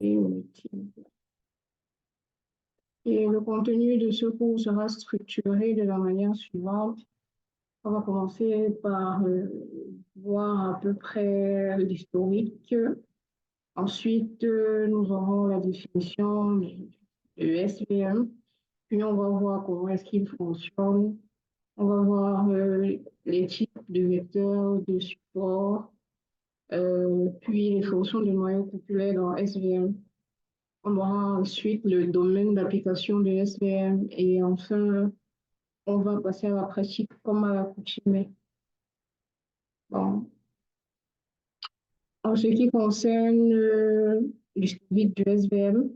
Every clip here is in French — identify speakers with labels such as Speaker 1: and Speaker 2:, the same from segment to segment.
Speaker 1: Et, et le contenu de ce cours sera structuré de la manière suivante. On va commencer par voir à peu près l'historique. Ensuite, nous aurons la définition de SVM. Puis, on va voir comment est-ce qu'il fonctionne. On va voir les types de vecteurs de support, puis les fonctions de noyau populaire dans SVM. On aura ensuite le domaine d'application de SVM et enfin, on va passer à la pratique comme à l'accoutumée. Bon. En ce qui concerne l'historique du SVM,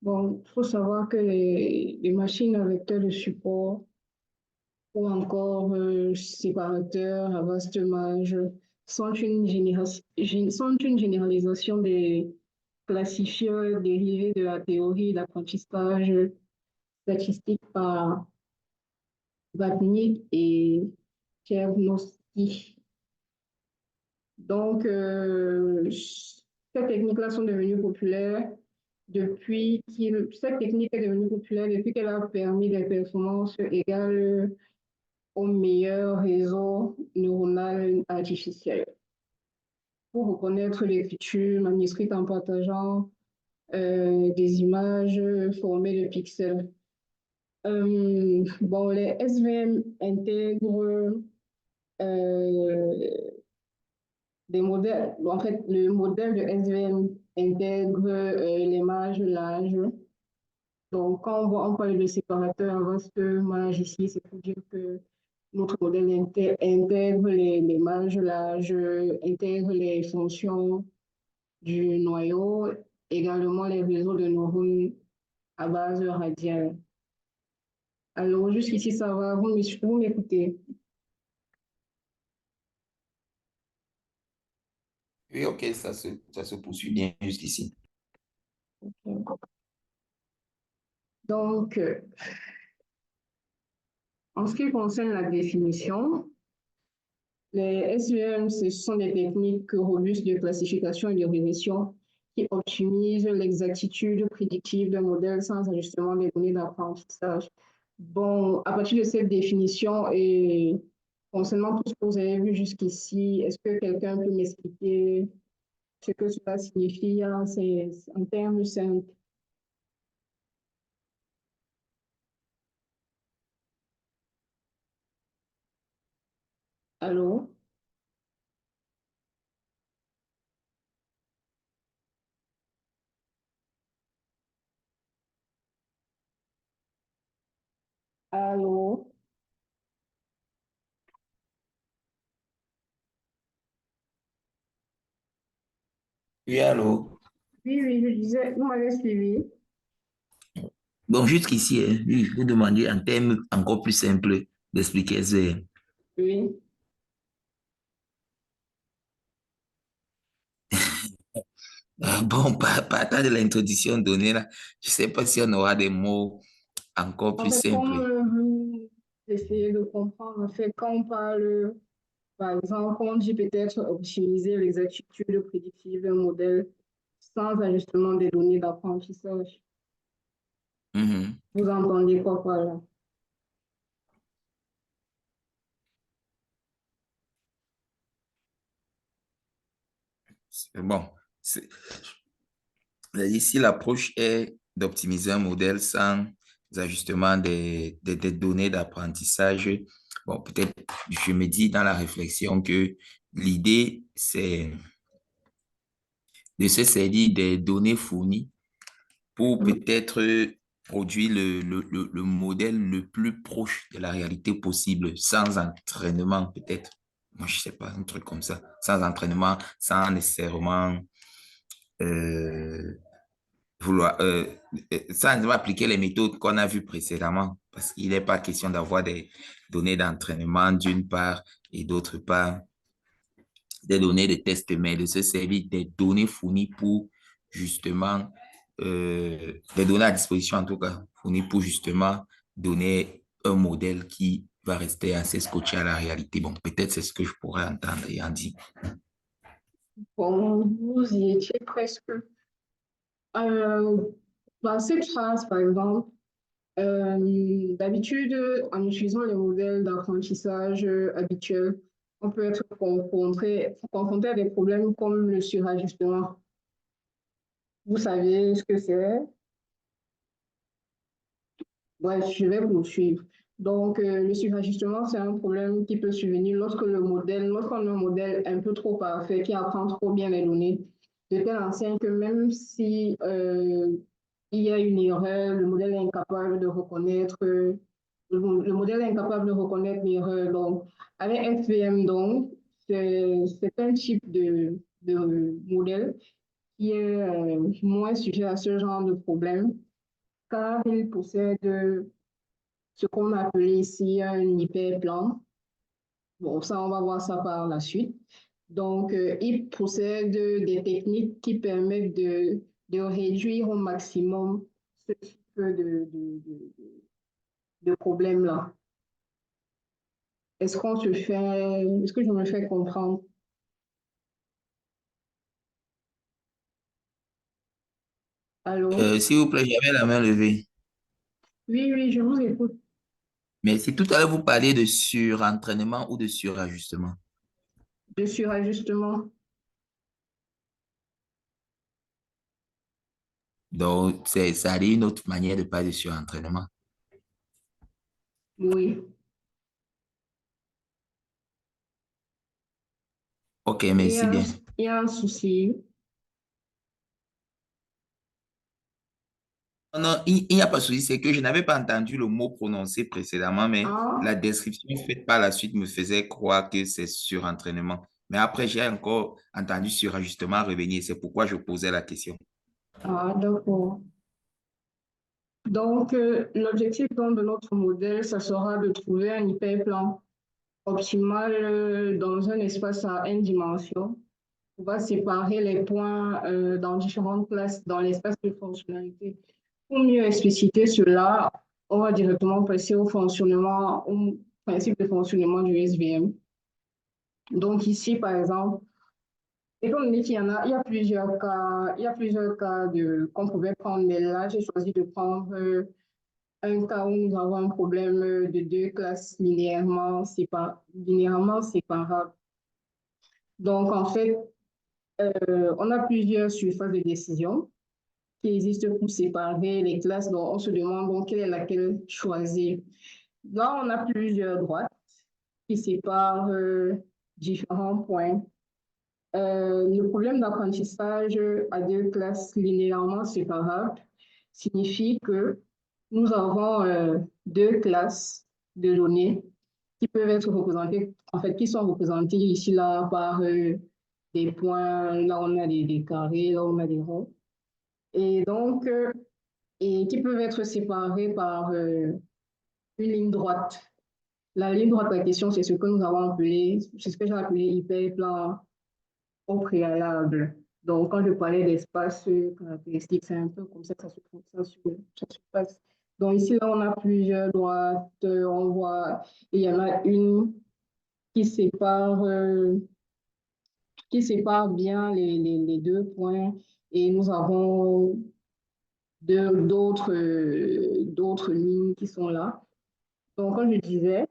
Speaker 1: bon, il faut savoir que les machines à vecteurs de support ou encore séparateurs à vaste marge sont sont une généralisation des classifieurs dérivés de la théorie d'apprentissage statistique par Vapnik et Tchernowski. Donc, ces techniques-là sont devenues populaires cette technique est devenue populaire depuis qu'elle a permis des performances égales au meilleur réseau neuronal artificiel pour reconnaître l'écriture manuscrite en partageant des images formées de pixels. Bon, les SVM intègrent des modèles. En fait, le modèle de SVM intègre l'image large. Donc, quand on parle de séparateur à vaste marge ici, c'est pour dire que notre modèle intègre les marges larges, intègre les fonctions du noyau, également les réseaux de neurones à base radiale. Alors, jusqu'ici, ça va, vous m'écoutez?
Speaker 2: Oui, ok, ça se poursuit bien jusqu'ici.
Speaker 1: Donc, en ce qui concerne la définition, les SVM, ce sont des techniques robustes de classification et de régression qui optimisent l'exactitude prédictive d'un modèle sans ajustement des données d'apprentissage. Bon, à partir de cette définition et concernant tout ce que vous avez vu jusqu'ici, est-ce que quelqu'un peut m'expliquer ce que cela signifie en termes simples? Allô? Allô?
Speaker 2: Oui, allô?
Speaker 1: Oui, oui, je disais, vous m'avez suivi.
Speaker 2: Donc, jusqu'ici, hein, oui, vous demandez en termes encore plus simples d'expliquer SVM.
Speaker 1: Oui.
Speaker 2: Bon, partant de l'introduction donnée là, je ne sais pas si on aura des mots encore
Speaker 1: En
Speaker 2: plus
Speaker 1: fait, comme
Speaker 2: simples.
Speaker 1: vous essayez de comprendre, en fait, quand on parle, par exemple, on dit peut-être optimiser l'exactitude prédictive d'un modèle sans ajustement des données d'apprentissage.
Speaker 2: Mhm.
Speaker 1: Vous entendez quoi par là?
Speaker 2: Bon, c'est- ici, l'approche est d'optimiser un modèle sans ajustement des données d'apprentissage. Bon, peut-être, je me dis dans la réflexion que l'idée, c'est de se servir des données fournies pour peut-être produire le modèle le plus proche de la réalité possible, sans entraînement peut-être. Moi, je sais pas, un truc comme ça. Sans entraînement, sans nécessairement euh, vouloir, sans appliquer les méthodes qu'on a vues précédemment, parce qu'il n'est pas question d'avoir des données d'entraînement d'une part et d'autre part des données de test, mais de se servir des données fournies pour justement, des données à disposition en tout cas, fournies pour justement donner un modèle qui va rester assez scotché à la réalité. Bon, peut-être c'est ce que je pourrais entendre et en dire.
Speaker 1: Bon, vous y étiez presque. Cette phrase, par exemple, d'habitude, en utilisant les modèles d'apprentissage habituels, on peut être confronté à des problèmes comme le surajustement. Vous savez ce que c'est? Bref, je vais poursuivre. Donc, le surajustement, c'est un problème qui peut survenir lorsqu'on a un modèle un peu trop parfait, qui apprend trop bien les données, de telle enseigne que même si il y a une erreur, le modèle est incapable de reconnaître, le modèle est incapable de reconnaître l'erreur. Donc, avec SVM, donc, c'est un type de modèle qui est moins sujet à ce genre de problème, car il possède ce qu'on appelle ici un hyperplan. Bon, ça, on va voir ça par la suite. Donc, il possède des techniques qui permettent de réduire au maximum ce type de problème-là. Est-ce que je me fais comprendre? Allô?
Speaker 2: S'il vous plaît, j'avais la main levée.
Speaker 1: Oui, oui, je vous écoute.
Speaker 2: Mais si tout à l'heure vous parliez de surentraînement ou de surajustement.
Speaker 1: De surajustement.
Speaker 2: Donc, ça a une autre manière de parler de surentraînement.
Speaker 1: Oui.
Speaker 2: Ok,
Speaker 1: Il y
Speaker 2: merci
Speaker 1: a,
Speaker 2: bien.
Speaker 1: il y a un souci.
Speaker 2: Non, non, il n'y a pas de souci, c'est que je n'avais pas entendu le mot prononcé précédemment, mais
Speaker 1: Ah,
Speaker 2: la description faite par la suite me faisait croire que c'est surentraînement. Mais après, j'ai encore entendu surajustement revenir, c'est pourquoi je posais la question.
Speaker 1: ah, d'accord. Donc, l'objectif donc, de notre modèle, ça sera de trouver un hyperplan optimal dans un espace à n dimensions. On va séparer les points dans différentes places dans l'espace de fonctionnalité. Pour mieux expliciter cela, on va directement passer au principe de fonctionnement du SVM. Donc ici, par exemple, étant donné il y a plusieurs cas qu'on pouvait prendre, mais là, j'ai choisi de prendre un cas où nous avons un problème de deux classes linéairement séparables. Donc, en fait, on a plusieurs surfaces de décision qui existent pour séparer les classes. Donc, on se demande donc quelle est laquelle choisir. Là, on a plusieurs droites qui séparent différents points. Le problème d'apprentissage à deux classes linéairement séparables signifie que nous avons deux classes de données qui peuvent être représentées, en fait, qui sont représentées ici, là, par des points, là, on a des carrés, là, on a des ronds. Et donc, et qui peuvent être séparées par une ligne droite. La ligne droite en question, c'est ce que nous avons appelé, c'est ce que j'ai appelé hyperplan au préalable. Donc, quand je parlais d'espace caractéristique, c'est un peu comme ça que ça se passe. Donc, ici, là, on a plusieurs droites. On voit, il y en a une qui sépare, euh, qui sépare bien les deux points. Et nous avons d'autres lignes qui sont là. Donc, comme je disais,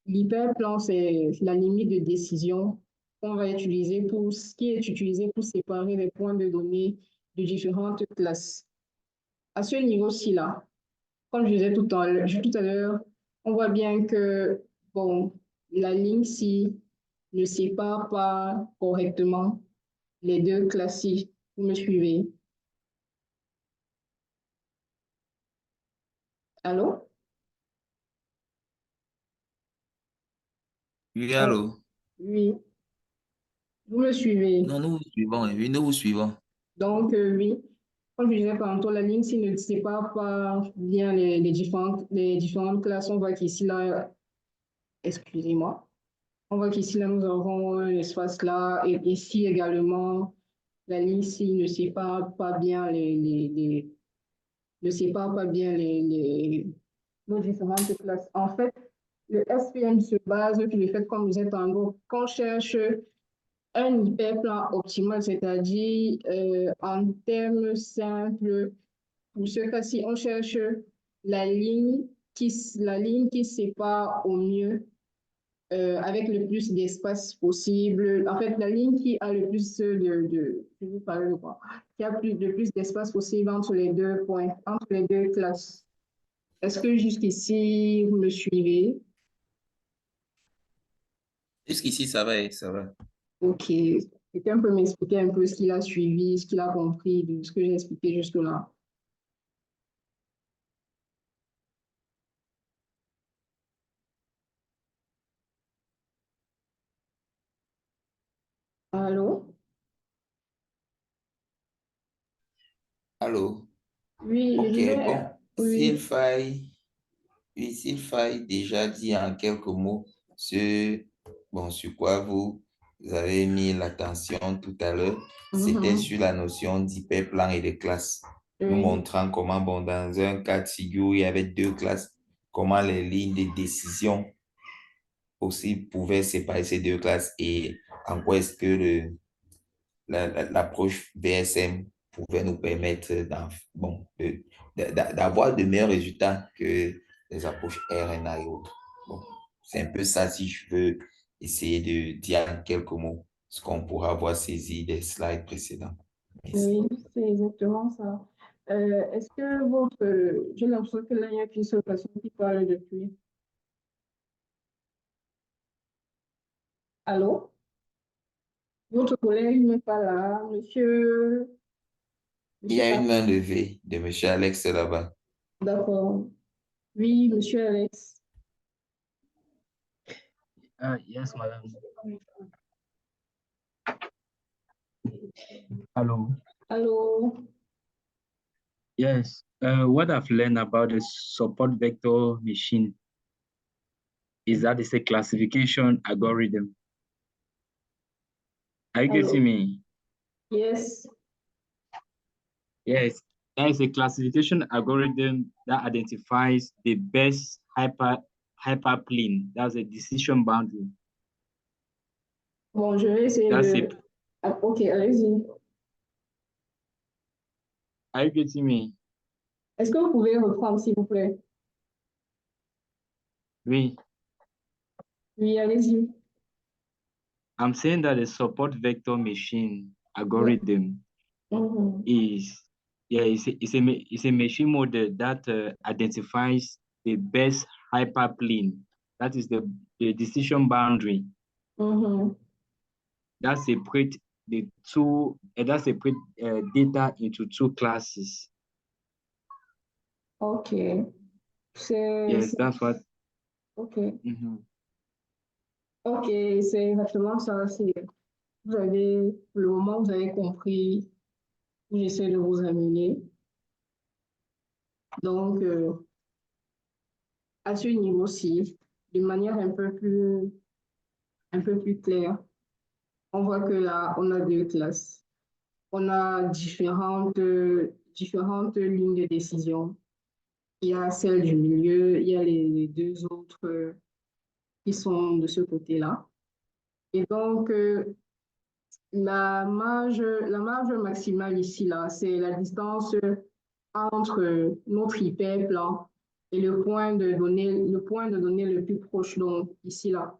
Speaker 1: l'hyperplan, c'est la limite de décision qu'on va utiliser qui est utilisée pour séparer les points de données de différentes classes. À ce niveau-ci, là, comme je disais tout à l'heure, on voit bien que, bon, la ligne-ci ne sépare pas correctement les deux classes-ci. Vous me suivez? Allô?
Speaker 2: Oui,
Speaker 1: Allô?
Speaker 2: allô?
Speaker 1: Oui, vous me suivez?
Speaker 2: Non, nous vous suivons, oui, nous vous suivons.
Speaker 1: Donc, oui, comme je disais tantôt, la ligne, s'il ne sépare pas bien les différentes classes, on voit qu'ici, là, excusez-moi, on voit qu'ici, là, nous avons un espace là, et ici également, la ligne, s'il ne sépare pas bien ne sépare pas bien nos différentes classes. En fait, le SPM se base sur le fait qu'on nous est en gros, qu'on cherche un hyperplan optimal, c'est-à-dire en termes simples, pour ce cas-ci, on cherche la ligne qui sépare au mieux avec le plus d'espace possible. En fait, la ligne qui a le plus je vais parler de quoi? Qui a le plus d'espace possible entre les deux points, entre les deux classes. Est-ce que jusqu'ici, vous me suivez?
Speaker 2: Jusqu'ici, ça va, ça va.
Speaker 1: Ok. Quelqu'un peut m'expliquer un peu ce qu'il a suivi, ce qu'il a compris de ce que j'ai expliqué jusque-là? Allô?
Speaker 2: Allô?
Speaker 1: Oui, je
Speaker 2: Ok,
Speaker 1: disais,
Speaker 2: bon,
Speaker 1: oui.
Speaker 2: s'il faille déjà dire en quelques mots sur quoi vous avez mis l'attention tout à l'heure, c'était
Speaker 1: Mhm.
Speaker 2: sur la notion d'hyperplan et de classe, nous
Speaker 1: Oui,
Speaker 2: montrant comment, bon, dans un cas de figure, où il y avait deux classes, comment les lignes de décision aussi pouvaient séparer ces deux classes et en quoi est-ce que l'approche VSM pouvait nous permettre d'avoir de meilleurs résultats que les approches RNA et autres. Bon, c'est un peu ça si je veux essayer de dire en quelques mots ce qu'on pourra avoir saisi des slides précédents. Merci.
Speaker 1: oui, c'est exactement ça. Est-ce que j'ai l'impression que là, il n'y a qu'une seule personne qui parle depuis. Allô? Votre collègue n'est pas là,
Speaker 2: Il y
Speaker 1: monsieur
Speaker 2: a une
Speaker 1: K.
Speaker 2: main levée de M. Alex là-bas.
Speaker 1: D'accord. Oui, monsieur Alex.
Speaker 3: Yes, madam. Hello.
Speaker 1: Allô?
Speaker 3: Yes. What I've learned about the support vector machine is that it's a classification algorithm. Are you getting
Speaker 1: Allô?
Speaker 3: me?
Speaker 1: Yes.
Speaker 3: Yes. There is a classification algorithm that identifies the best hyperplane. That's a decision boundary.
Speaker 1: Bon, je vais essayer
Speaker 3: That's
Speaker 1: de...
Speaker 3: it.
Speaker 1: Ah, ok, allez-y.
Speaker 3: Are you getting me?
Speaker 1: Est-ce que vous pouvez reprendre, s'il vous plaît?
Speaker 3: Oui.
Speaker 1: Oui, allez-y.
Speaker 3: I'm saying that the support vector machine
Speaker 1: Oui.
Speaker 3: algorithm
Speaker 1: Mhm.
Speaker 3: is it's a machine model that identifies the best hyperplane. That is the decision boundary
Speaker 1: Mhm.
Speaker 3: that separate the two that separate data into two classes.
Speaker 1: Ok.
Speaker 3: Yes, that's what.
Speaker 1: Ok.
Speaker 3: Mhm.
Speaker 1: Ok, c'est exactement ça. Pour le moment, vous avez compris où j'essaie de vous amener. Donc, à ce niveau-ci, de manière un peu plus claire, on voit que là, on a deux classes. On a différentes lignes de décision. Il y a celle du milieu, il y a les deux autres qui sont de ce côté-là. Et donc, la marge maximale ici, là, c'est la distance entre notre hyperplan et le point de données le plus proche, donc ici, là.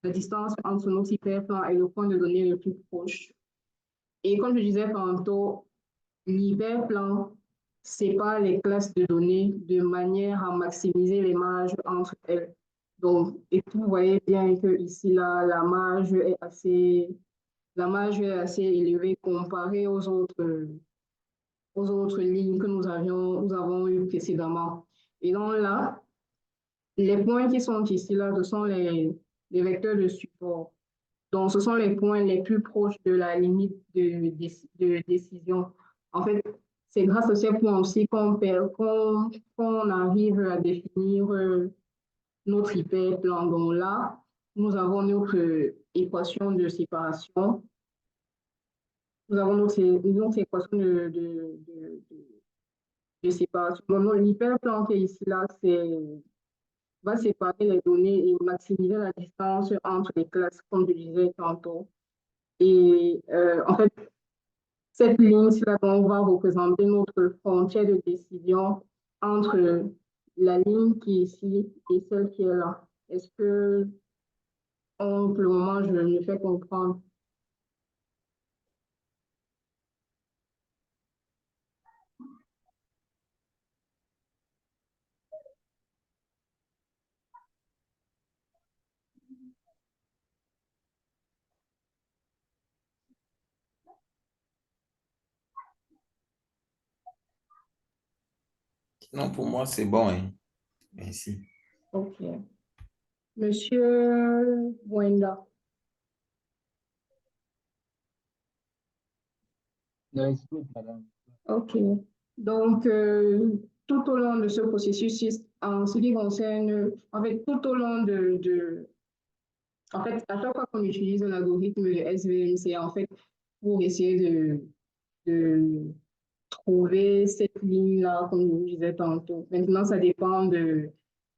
Speaker 1: La distance entre notre hyperplan et le point de données le plus proche. Et comme je disais tantôt, l'hyperplan sépare les classes de données de manière à maximiser les marges entre elles. Donc, et vous voyez bien que ici, là, la marge est assez élevée comparée aux autres lignes que nous avons eues précédemment. Et donc là, les points qui sont ici, là, ce sont les vecteurs de support. Donc, ce sont les points les plus proches de la limite de décision. En fait, c'est grâce à ces points aussi qu'on arrive à définir notre hyperplan. Donc là, nous avons notre équation de séparation. Nous avons notre équation de séparation. Donc, l'hyperplan qui est ici, là, va séparer les données et maximiser la distance entre les classes, comme je disais tantôt. Et en fait, cette ligne-là, on va représenter notre frontière de décision entre la ligne qui est ici et celle qui est là. Est-ce que, pour le moment, je me fais comprendre?
Speaker 2: Non, pour moi, c'est bon, hein. Merci.
Speaker 1: OK. Monsieur Wenda.
Speaker 3: No, it's good, madam.
Speaker 1: OK. Donc, tout au long de ce processus, en ce qui concerne, en fait, tout au long en fait, à chaque fois qu'on utilise un algorithme de SVM, c'est en fait pour essayer de trouver cette ligne-là, comme je vous disais tantôt. Maintenant, ça dépend de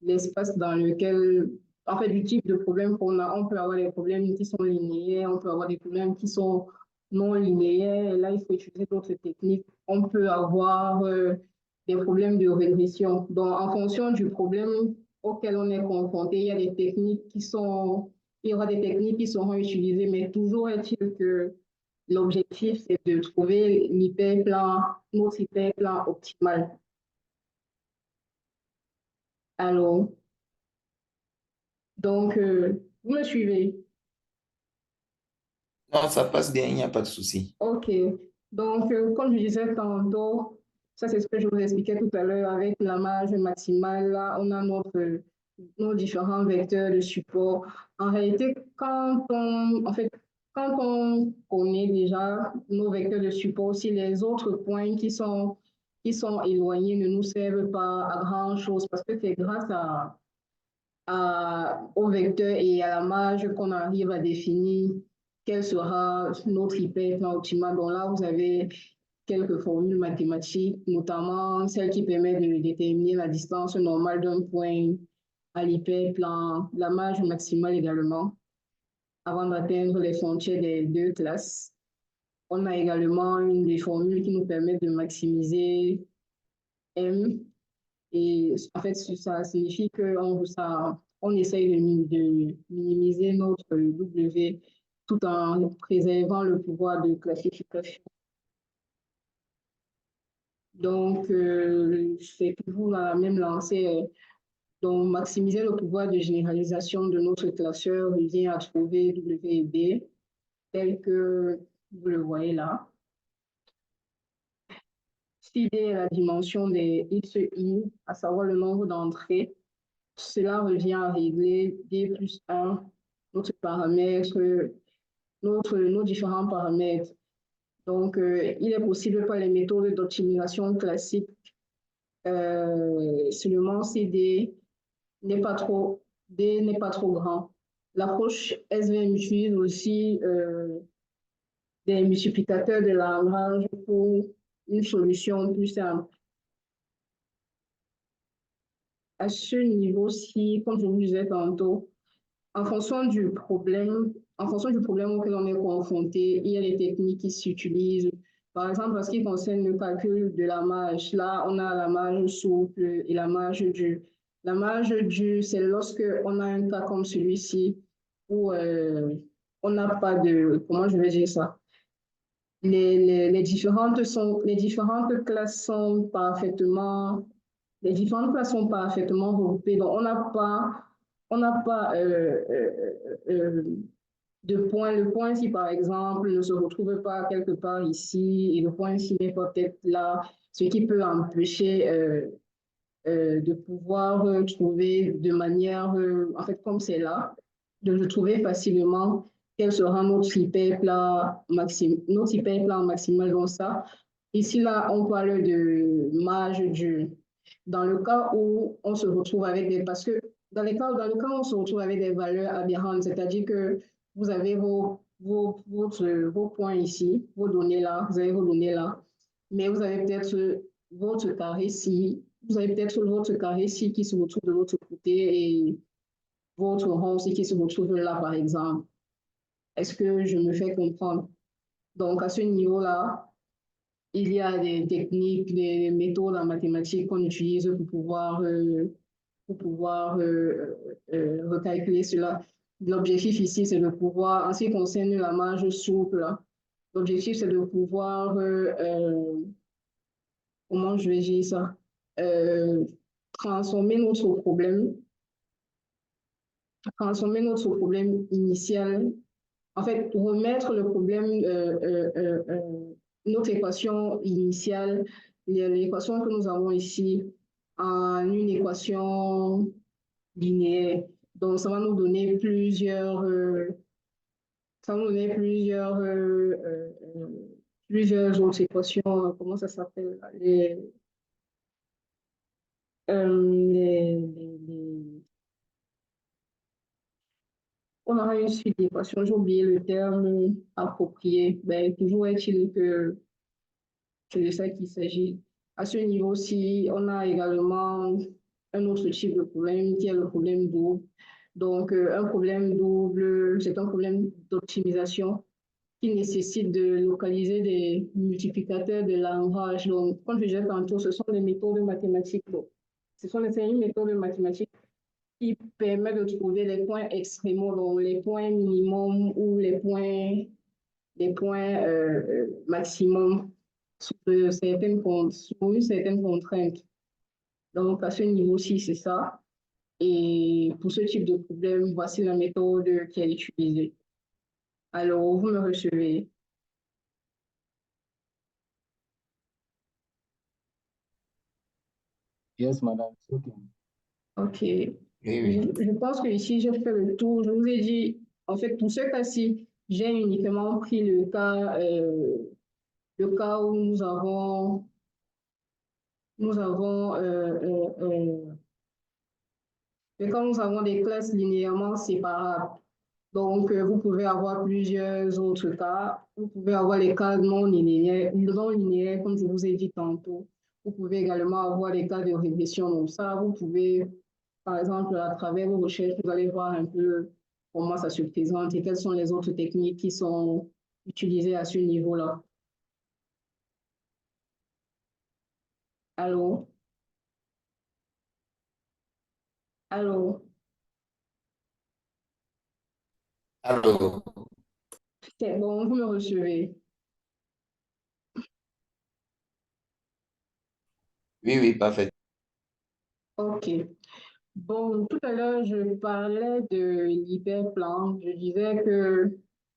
Speaker 1: l'espace dans lequel, en fait, du type de problème qu'on a. On peut avoir des problèmes qui sont linéaires, on peut avoir des problèmes qui sont non linéaires. Et là, il faut utiliser d'autres techniques. On peut avoir des problèmes de régression. Donc, en fonction du problème auquel on est confronté, il y a des techniques il y aura des techniques qui seront utilisées, mais toujours est-il que l'objectif, c'est de trouver notre hyperplan optimal. Alors, donc, vous me suivez?
Speaker 2: Non, ça passe bien, il n'y a pas de souci.
Speaker 1: OK. Donc, comme je disais tantôt, ça c'est ce que je vous expliquais tout à l'heure avec la marge maximale. Là, on a nos différents vecteurs de support. En réalité, quand on connaît déjà nos vecteurs de support, si les autres points qui sont éloignés ne nous servent pas à grand-chose parce que c'est grâce au vecteur et à la marge qu'on arrive à définir quel sera notre hyperplan optimal. Donc là, vous avez quelques formules mathématiques, notamment celle qui permet de déterminer la distance normale d'un point à l'hyperplan, la marge maximale également, avant d'atteindre les frontières des deux classes. On a également une des formules qui nous permet de maximiser M. Et en fait, ça signifie on essaye de minimiser notre W tout en préservant le pouvoir de classification. Donc, c'est toujours la même lancée. Donc, maximiser le pouvoir de généralisation de notre classeur revient à trouver W et B, tel que vous le voyez là. Si D est la dimension des XI, à savoir le nombre d'entrées, cela revient à régler D plus 1, notre paramètre, nos différents paramètres. Donc, il est possible par les méthodes d'optimisation classiques, seulement si D n'est pas trop grand. L'approche SVM utilise aussi des multiplicateurs de Lagrange pour une solution plus simple. À ce niveau-ci, comme je vous disais tantôt, en fonction du problème auquel on est confronté, il y a des techniques qui s'utilisent. Par exemple, en ce qui concerne le calcul de la marge, là, on a la marge souple et la marge due. La marge due, c'est lorsque on a un cas comme celui-ci où on n'a pas de, comment je vais dire ça? Les différentes classes sont parfaitement regroupées. Donc, on n'a pas de point. Le point ici, par exemple, ne se retrouve pas quelque part ici et le point ici n'est pas peut-être là, ce qui peut empêcher de pouvoir trouver de manière, en fait, comme c'est là, de le trouver facilement quel sera notre hyperplan maximal. Donc ça, ici, là, on parle de marge due. Dans le cas où on se retrouve avec parce que dans le cas où on se retrouve avec des valeurs aberrantes, c'est-à-dire que vous avez vos points ici, vos données là, vous avez vos données là, mais vous avez peut-être votre carré ici, vous avez peut-être votre carré ici qui se retrouve de l'autre côté et votre rond aussi qui se retrouve là, par exemple. Est-ce que je me fais comprendre? Donc, à ce niveau-là, il y a des techniques, des méthodes en mathématiques qu'on utilise pour pouvoir recalculer cela. L'objectif ici, c'est de pouvoir, en ce qui concerne la marge souple, l'objectif, c'est de pouvoir, comment je vais dire ça, euh, transformer notre problème, transformer notre problème initial, en fait, remettre le problème, notre équation initiale, l'équation que nous avons ici, en une équation linéaire. Donc, ça va nous donner plusieurs, ça va nous donner plusieurs autres équations. Comment ça s'appelle? On aura une suite d'équations. J'ai oublié le terme approprié. Ben, toujours est-il que c'est de ça qu'il s'agit. À ce niveau-ci, on a également un autre type de problème qui est le problème double. Donc, un problème double, c'est un problème d'optimisation qui nécessite de localiser des multiplicateurs de langage. Donc, comme je disais tantôt, ce sont des méthodes mathématiques. Donc, ce sont des méthodes mathématiques qui permettent de trouver les points extrémaux, donc les points minimums ou les points maximum sur une certaine contrainte. Donc, à ce niveau-ci, c'est ça. Et pour ce type de problème, voici la méthode qui est utilisée. Alors, vous me recevez.
Speaker 3: Yes, madame. Okay.
Speaker 1: OK.
Speaker 2: Oui, oui.
Speaker 1: Je pense que ici, j'ai fait le tour. Je vous ai dit, en fait, pour ce cas-ci, j'ai uniquement pris le cas où nous avons quand nous avons des classes linéairement séparables. Donc, vous pouvez avoir plusieurs autres cas. Vous pouvez avoir les cas non linéaires, comme je vous ai dit tantôt. Vous pouvez également avoir les cas de régression. Donc, ça, vous pouvez, par exemple, à travers vos recherches, vous allez voir un peu comment ça se présente et quelles sont les autres techniques qui sont utilisées à ce niveau-là. Allô? Allô?
Speaker 2: Alors,
Speaker 1: C'est bon, vous me recevez.
Speaker 2: oui, oui, parfait.
Speaker 1: OK. Bon, tout à l'heure, je parlais de l'hyperplan. Je disais que,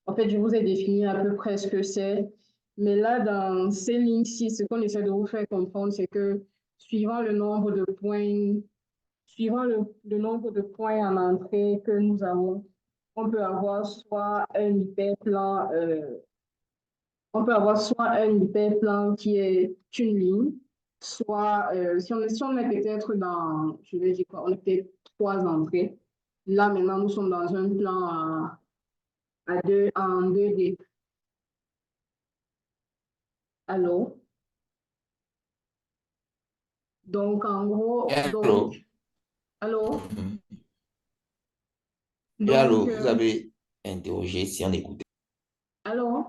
Speaker 1: en fait, je vous ai défini à peu près ce que c'est. Mais là, dans ces lignes-ci, ce qu'on essaie de vous faire comprendre, c'est que suivant le nombre de points, suivant le nombre de points en entrée que nous avons, on peut avoir soit un hyperplan, on peut avoir soit un hyperplan qui est une ligne, soit si on est peut-être dans, je vais dire quoi, on est peut-être trois entrées. Là, maintenant, nous sommes dans un plan en 2D. Allô? Donc, en gros,
Speaker 2: Allô?
Speaker 1: allô?
Speaker 2: Mhm. Et
Speaker 1: Donc,
Speaker 2: allô, vous avez interrogé si on écoutait.
Speaker 1: allô?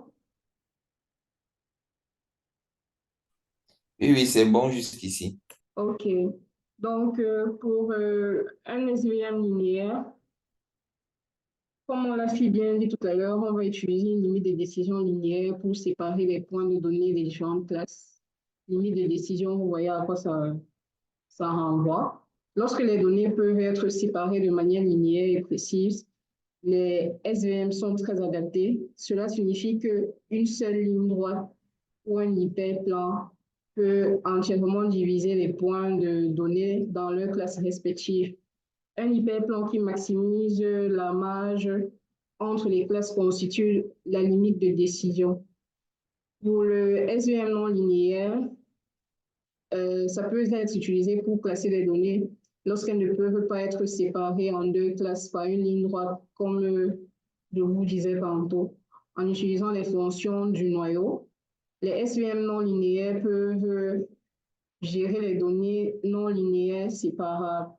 Speaker 2: Oui, oui, c'est bon jusqu'ici.
Speaker 1: OK. Donc, pour un SVM linéaire, comme on l'a si bien dit tout à l'heure, on va utiliser une limite de décision linéaire pour séparer les points de données des différentes classes. Limite de décision, vous voyez à quoi ça renvoie. Lorsque les données peuvent être séparées de manière linéaire et précise, les SVM sont très adaptés. Cela signifie qu'une seule ligne droite ou un hyperplan peut entièrement diviser les points de données dans leurs classes respectives. Un hyperplan qui maximise la marge entre les classes constitue la limite de décision. Pour le SVM non linéaire, ça peut être utilisé pour classer les données lorsqu'elles ne peuvent pas être séparées en deux classes par une ligne droite, comme je vous disais tantôt, en utilisant les fonctions du noyau. Les SVM non linéaires peuvent gérer les données non linéaires séparables.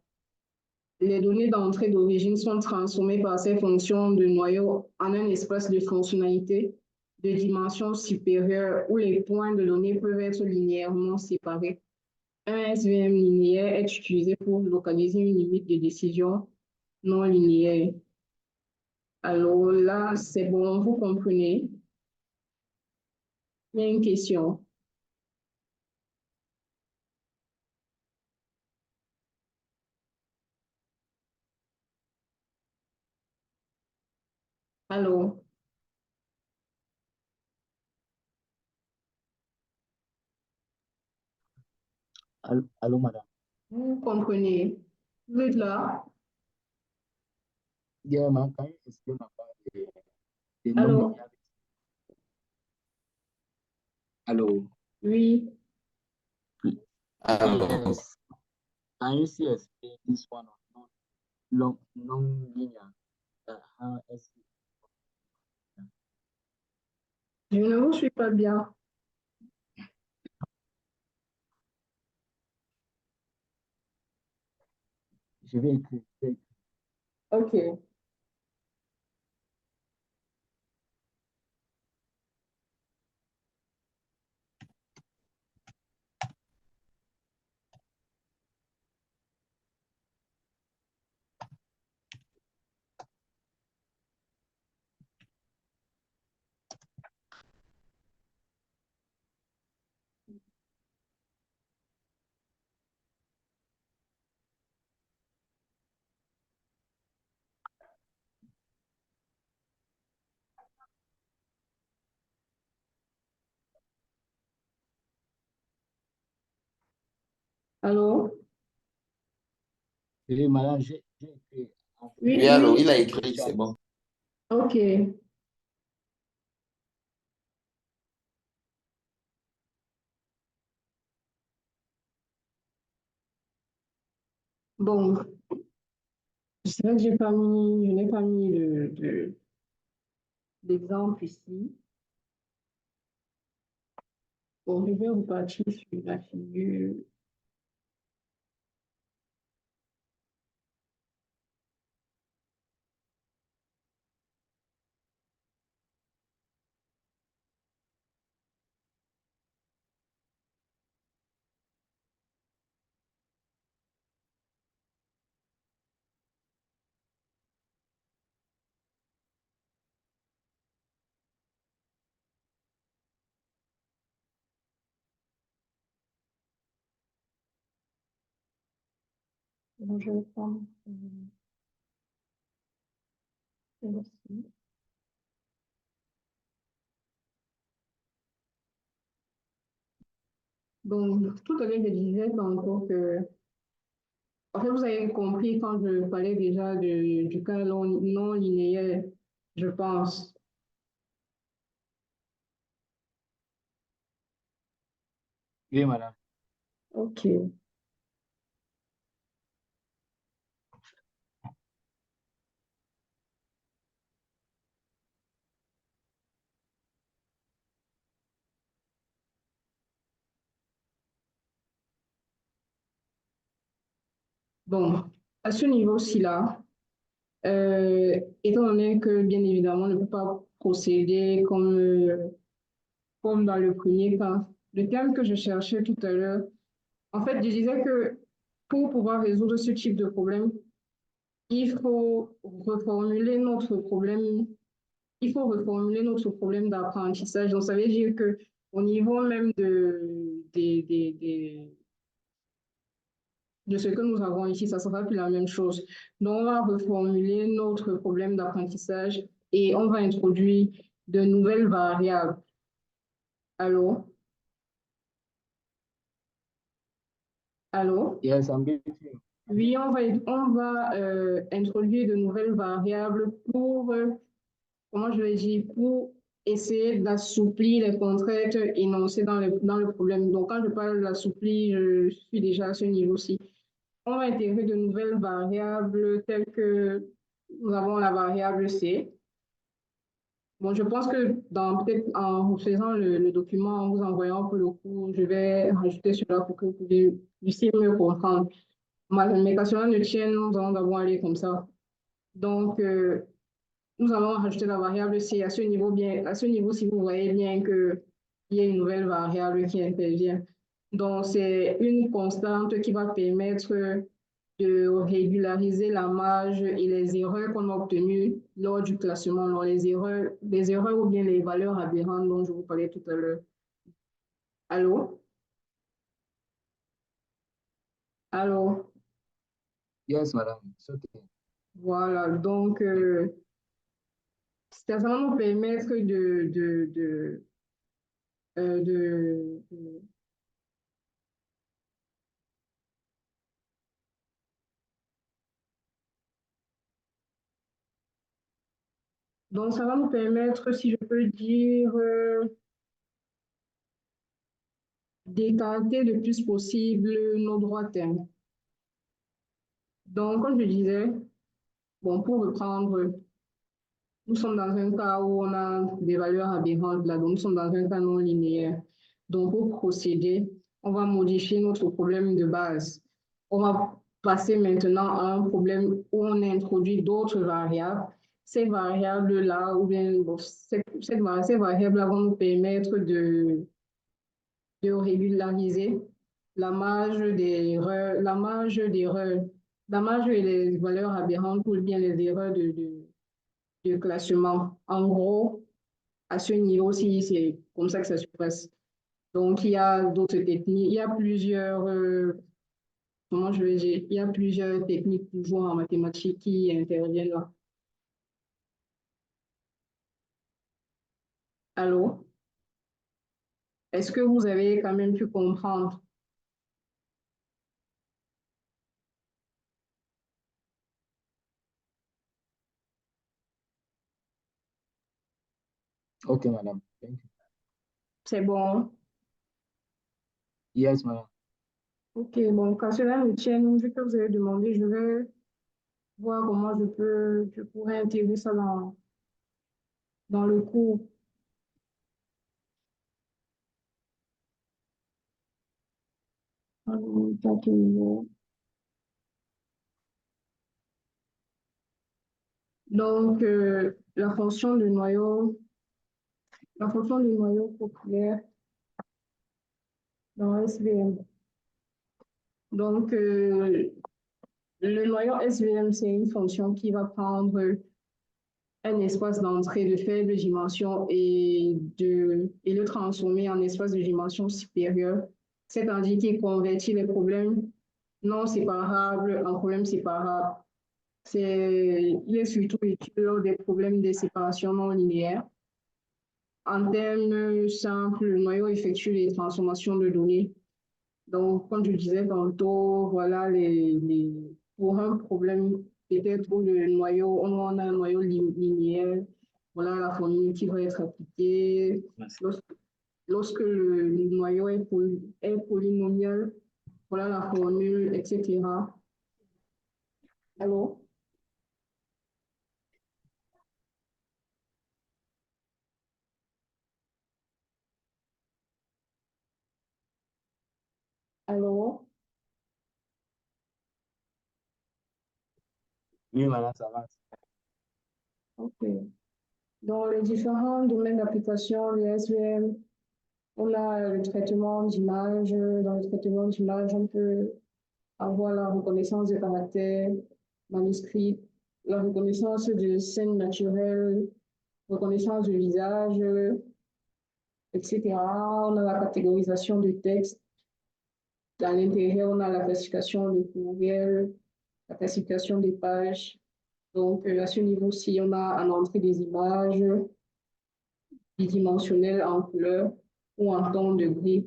Speaker 1: les données d'entrée d'origine sont transformées par ces fonctions de noyau en un espace de fonctionnalité de dimension supérieure où les points de données peuvent être linéairement séparés. Un SVM linéaire est utilisé pour localiser une limite de décision non linéaire. Alors là, c'est bon, vous comprenez? Il y a une question. Allô?
Speaker 3: Allô, madame.
Speaker 1: Vous comprenez? Vous êtes là?
Speaker 3: Yeah, man, can you explain about the
Speaker 1: Allô?
Speaker 3: non-linearity? Hello.
Speaker 1: Oui.
Speaker 2: Alors,
Speaker 3: Yes. Can you see explain this one on non-linear? How is
Speaker 1: Je ne vous suis pas bien.
Speaker 3: Je vais écrire.
Speaker 1: OK. Allô?
Speaker 3: Oui, madame, j'ai écrit.
Speaker 1: Oui,
Speaker 2: oui, allô,
Speaker 1: oui.
Speaker 2: il a écrit, c'est bon.
Speaker 1: OK. Bon, c'est vrai que je n'ai pas mis d'exemple ici. Bon, je vais repartir sur la figure. Donc, je vais prendre celle-ci. Donc, tout à l'heure, je disais tantôt que, en fait, vous avez compris quand je parlais déjà du cas non linéaire, je pense.
Speaker 3: Oui, madame.
Speaker 1: OK. Bon, à ce niveau-ci là, étant donné que, bien évidemment, on ne peut pas procéder comme dans le premier cas, le terme que je cherchais tout à l'heure, en fait, je disais que pour pouvoir résoudre ce type de problème, il faut reformuler notre problème, il faut reformuler notre problème d'apprentissage. Donc, ça veut dire que au niveau même de ce que nous avons ici, ça ne sera plus la même chose. Donc, on va reformuler notre problème d'apprentissage et on va introduire de nouvelles variables. Allô? Allô?
Speaker 3: Yes, I'm getting you.
Speaker 1: Oui, on va introduire de nouvelles variables pour, comment je vais dire, pour essayer d'assouplir les contraintes énoncées dans le problème. Donc, quand je parle d'assouplir, je suis déjà à ce niveau-ci. On va intégrer de nouvelles variables telles que nous avons la variable C. Bon, je pense que peut-être en faisant le document, en vous envoyant pour le cours, je vais rajouter cela pour que vous puissiez mieux comprendre. Mes questions ne tiennent, nous allons d'abord aller comme ça. Donc, nous allons rajouter la variable C à ce niveau bien, à ce niveau, si vous voyez bien qu'il y a une nouvelle variable qui intervient. Donc, c'est une constante qui va permettre de régulariser la marge et les erreurs qu'on a obtenues lors du classement, lors les erreurs ou bien les valeurs aberrantes dont je vous parlais tout à l'heure. Allô? Allô?
Speaker 3: Yes, madam. It's okay.
Speaker 1: Voilà, donc, ça va nous permettre de donc, ça va nous permettre, si je peux dire, d'écarter le plus possible nos droits termes. Donc, comme je disais, bon, pour reprendre, nous sommes dans un cas où on a des valeurs aberrantes là, donc nous sommes dans un cas non linéaire. Donc, pour procéder, on va modifier notre problème de base. On va passer maintenant à un problème où on introduit d'autres variables. Ces variables-là, ou bien bon, ces variables-là vont nous permettre de régulariser la marge d'erreur, la marge et les valeurs aberrantes ou bien les erreurs de classement. En gros, à ce niveau-ci, c'est comme ça que ça se passe. Donc, il y a d'autres techniques, il y a plusieurs, comment je vais dire, il y a plusieurs techniques toujours en mathématiques qui interviennent là. Allô? Est-ce que vous avez quand même pu comprendre?
Speaker 3: Okay, madam. Thank you.
Speaker 1: C'est bon.
Speaker 3: Yes, madam.
Speaker 1: Ok, bon, quand cela me tienne, vu que vous avez demandé, je vais voir comment je pourrais intégrer ça dans le cours. Donc, la fonction du noyau populaire dans SVM. Donc, le noyau SVM, c'est une fonction qui va prendre un espace d'entrée de faible dimension et le transformer en espace de dimension supérieure, c'est-à-dire qu'il convertit les problèmes non séparables en problèmes séparables. Il est surtout utile lors des problèmes de séparation non linéaire. En termes simples, le noyau effectue les transformations de données. Donc, comme je disais tantôt, voilà pour un problème peut-être où le noyau, on a un noyau linéaire, voilà la formule qui va être appliquée. Lorsque le noyau est polynomial, voilà la formule, etc. Allô? Allô?
Speaker 3: Oui, madame, ça va.
Speaker 1: OK. Dans les différents domaines d'application, le SVM, on a le traitement d'image. Dans le traitement d'image, on peut avoir la reconnaissance des caractères manuscrits, la reconnaissance de scènes naturelles, reconnaissance du visage, etc. On a la catégorisation du texte. À l'intérieur, on a la classification des courriels, la classification des pages. Donc, à ce niveau-ci, on a en entrée des images bidimensionnelles en couleur ou en ton de gris,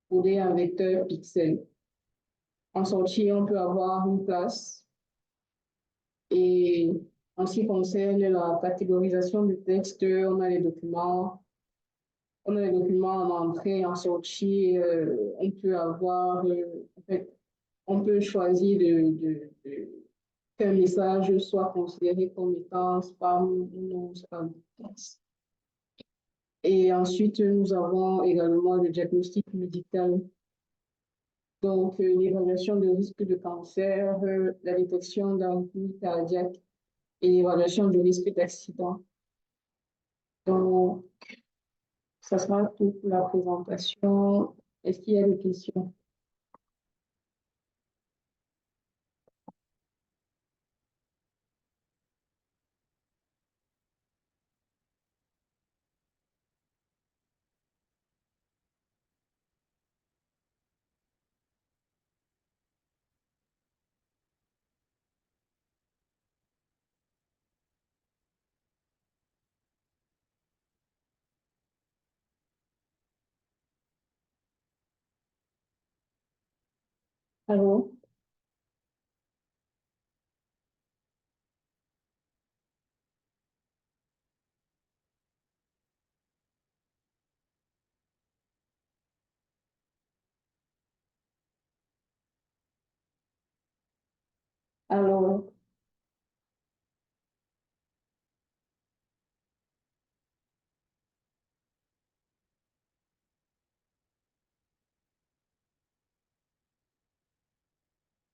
Speaker 1: codées en vecteur pixel. En sortie, on peut avoir une classe. Et en ce qui concerne la catégorisation du texte, on a les documents. On a les documents en entrée, en sortie. On peut avoir, en fait, on peut choisir qu'un message soit considéré comme étant spam ou non spam. Et ensuite, nous avons également le diagnostic médical. Donc, l'évaluation de risque de cancer, la détection d'arythmie cardiaque et l'évaluation du risque d'accident. Donc, ça sera tout pour la présentation. Est-ce qu'il y a des questions? Allô? Allô?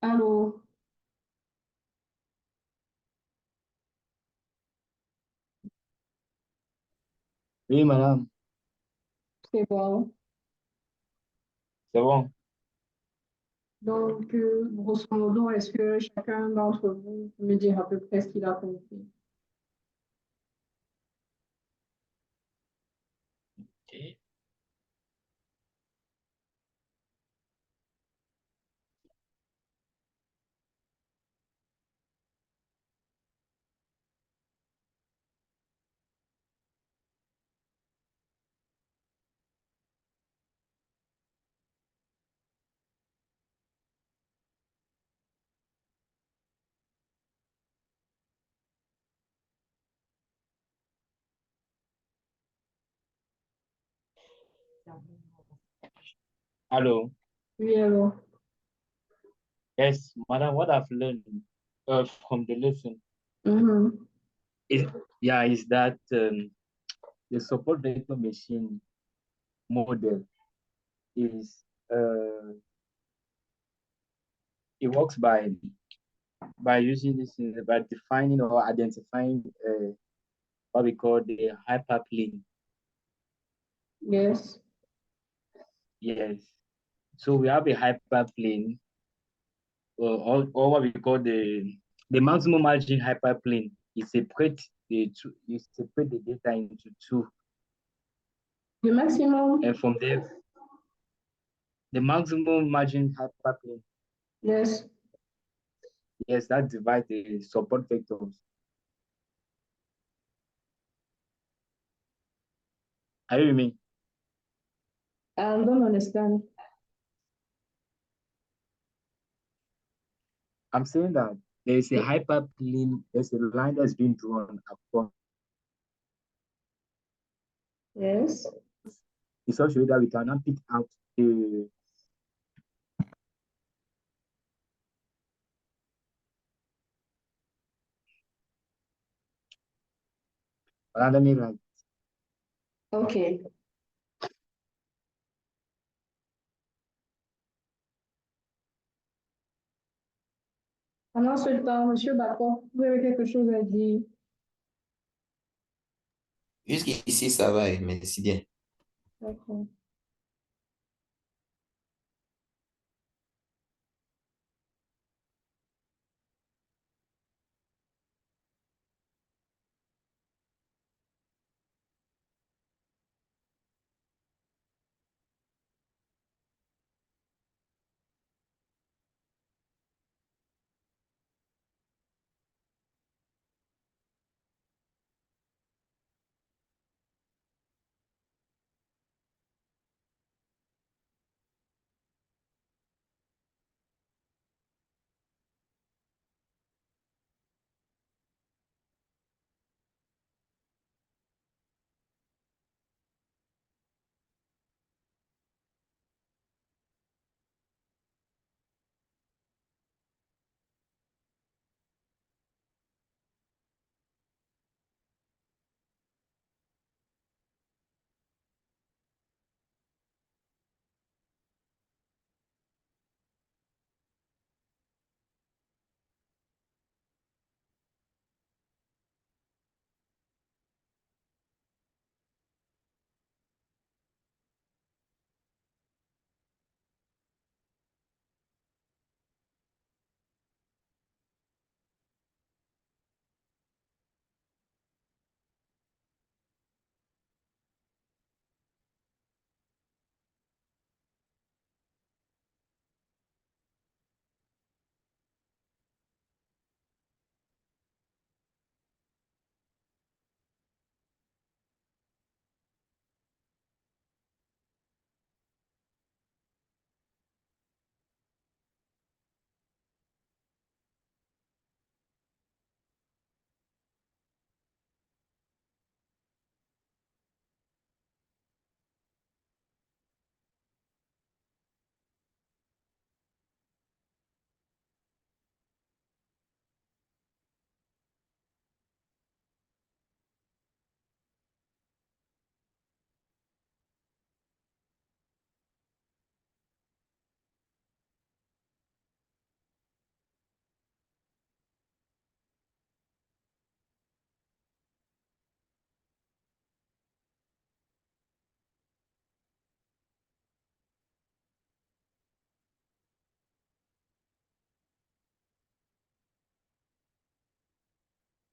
Speaker 1: Allô?
Speaker 3: Oui, madame,
Speaker 1: C'est bon.
Speaker 3: c'est bon.
Speaker 1: Donc, grosso modo, est-ce que chacun d'entre vous peut me dire à peu près ce qu'il a compris?
Speaker 3: Ok. Hello.
Speaker 1: Oui, alors.
Speaker 3: Yes, madam, what I've learned from the lesson
Speaker 1: Mhm.
Speaker 3: is, yeah, is that the support vector machine model is it works by using this by defining or identifying what we call the hyperplane.
Speaker 1: Yes.
Speaker 3: Yes. So we have a hyperplane or what we call the maximum margin hyperplane. It separates the data into two.
Speaker 1: Le maximum?
Speaker 3: And from there, the maximum margin hyperplane,
Speaker 1: Yes.
Speaker 3: yes, that divides the support vectors. Are you with me?
Speaker 1: I don't understand.
Speaker 3: I'm saying that there is a hyperplane, there's a line that's been drawn across.
Speaker 1: Yes.
Speaker 3: It's also that we cannot pick out the let me write.
Speaker 1: OK. Pendant ce temps, Monsieur Bacon, vous avez quelque chose à dire?
Speaker 2: Jusqu'ici, ça va, merci bien.
Speaker 1: D'accord.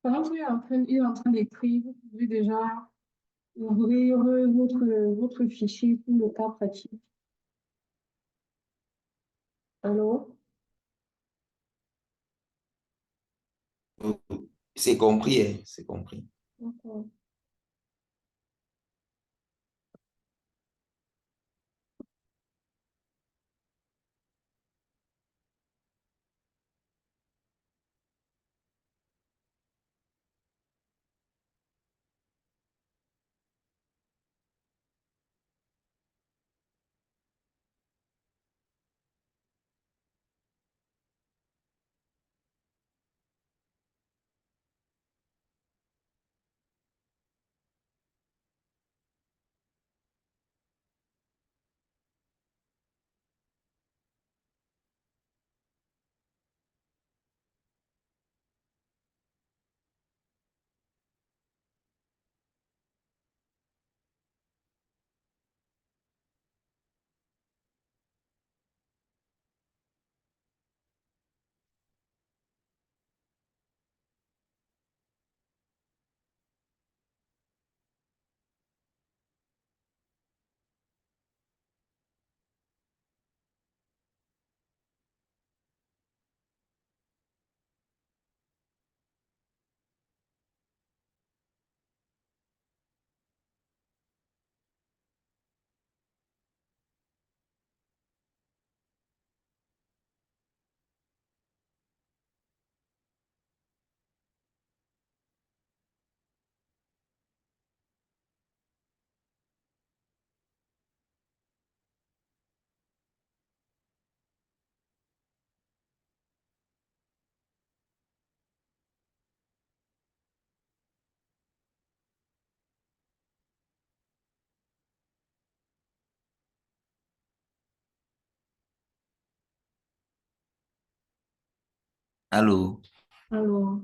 Speaker 1: Pendant qu'il il est en train d'écrire, vous pouvez déjà ouvrir votre fichier pour le cas pratique. Alors,
Speaker 2: Euh, C'est compris, hein, c'est compris.
Speaker 1: d'accord.
Speaker 2: Allô?
Speaker 1: Alors,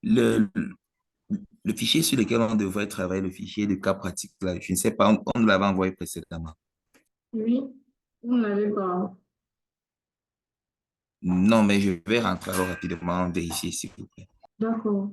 Speaker 2: Le, le fichier sur lequel on devrait travailler, le fichier de cas pratique, là, je ne sais pas, on nous l'avait envoyé précédemment.
Speaker 1: oui, vous ne l'avez pas.
Speaker 2: Non, mais je vais rentrer alors rapidement vérifier, s'il vous plaît.
Speaker 1: D'accord.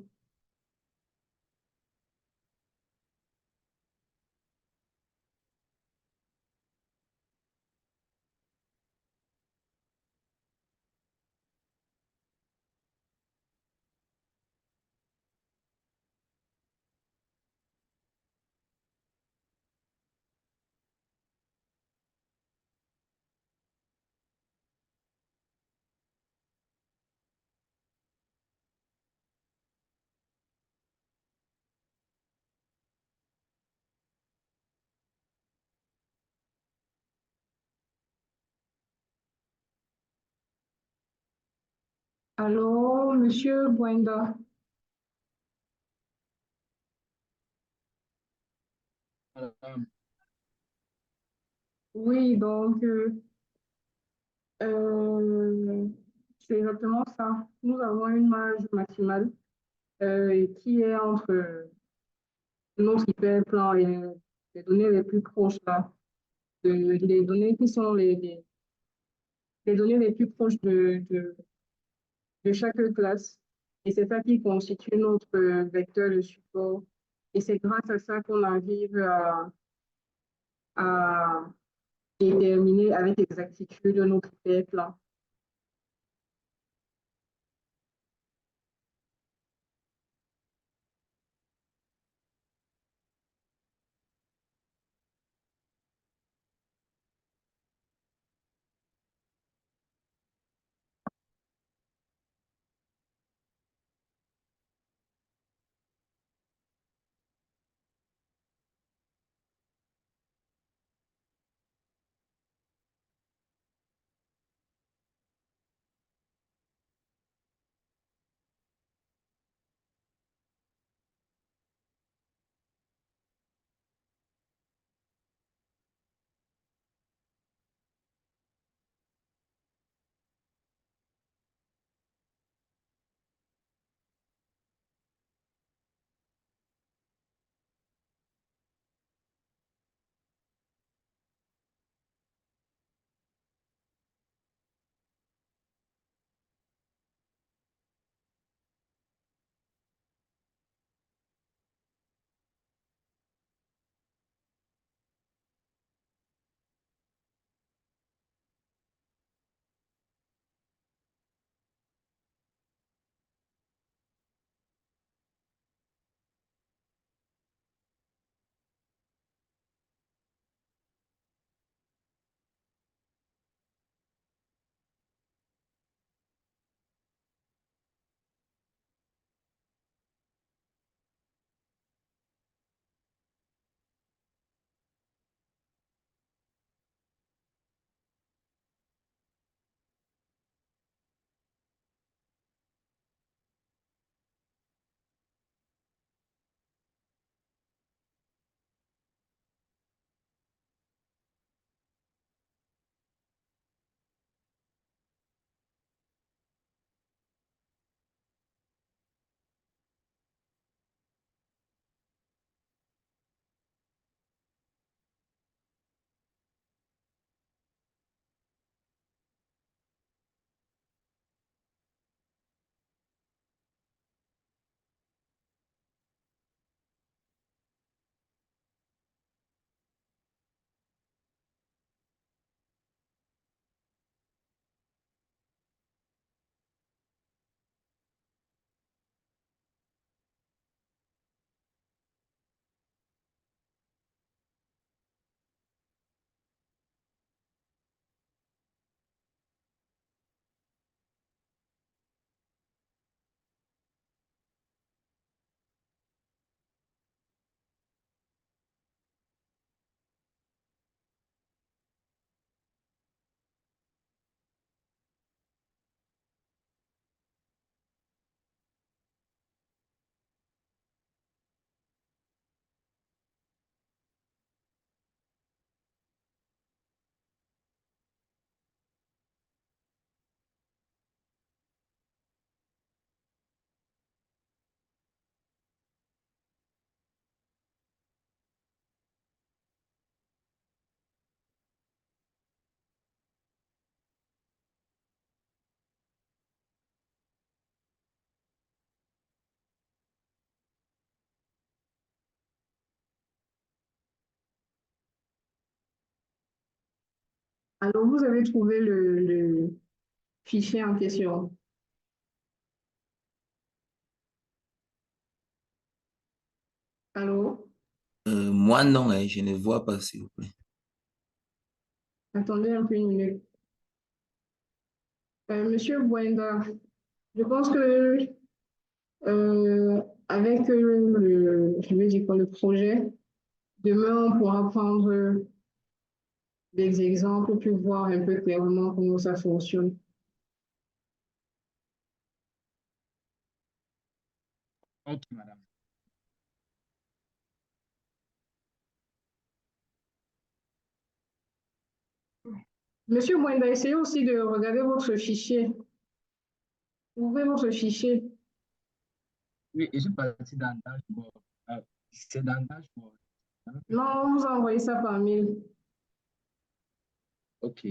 Speaker 1: Alors, Monsieur Buenda. Oui, donc, euh, c'est exactement ça. Nous avons une marge maximale qui est entre notre hyperplan et les données les plus proches là, les données qui sont les données les plus proches de chaque classe. Et c'est ça qui constitue notre vecteur de support. Et c'est grâce à ça qu'on arrive à déterminer avec exactitude notre hyperplan. Alors, vous avez trouvé le fichier en question. Allô?
Speaker 2: Moi, non, hein, je ne vois pas, s'il vous plaît.
Speaker 1: Attendez un peu une minute. Monsieur Bouenda, je pense que avec je vais dire quoi, le projet, demain, on pourra prendre des exemples pour voir un peu clairement comment ça fonctionne.
Speaker 3: Ok, madame.
Speaker 1: Monsieur Bouenda, essayez aussi de regarder votre fichier. Ouvrez votre fichier.
Speaker 3: Oui, je suis parti dans le dashboard. C'est dans le dashboard.
Speaker 1: Non, on vous a envoyé ça par mail.
Speaker 3: Ok.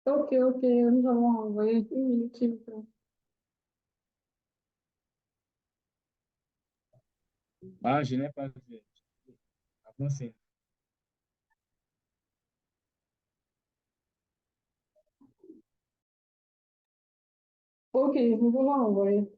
Speaker 1: Ok, ok, nous allons envoyer une minute, s'il vous plaît.
Speaker 3: Ah, je n'ai pas vu. Avancez.
Speaker 1: Ok, nous allons envoyer.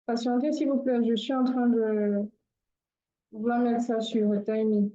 Speaker 1: Patientez, s'il vous plaît, je suis en train de vouloir mettre ça sur le timing.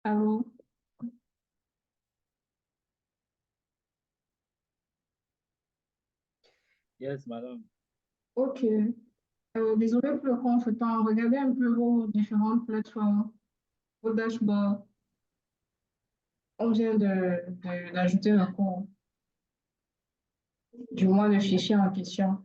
Speaker 1: Allô?
Speaker 3: Yes, madame.
Speaker 1: Ok. Désolé pour le contretemps. Regardez un peu vos différentes plateformes, vos dashboards. On vient d'ajouter le cours, du moins le fichier en question.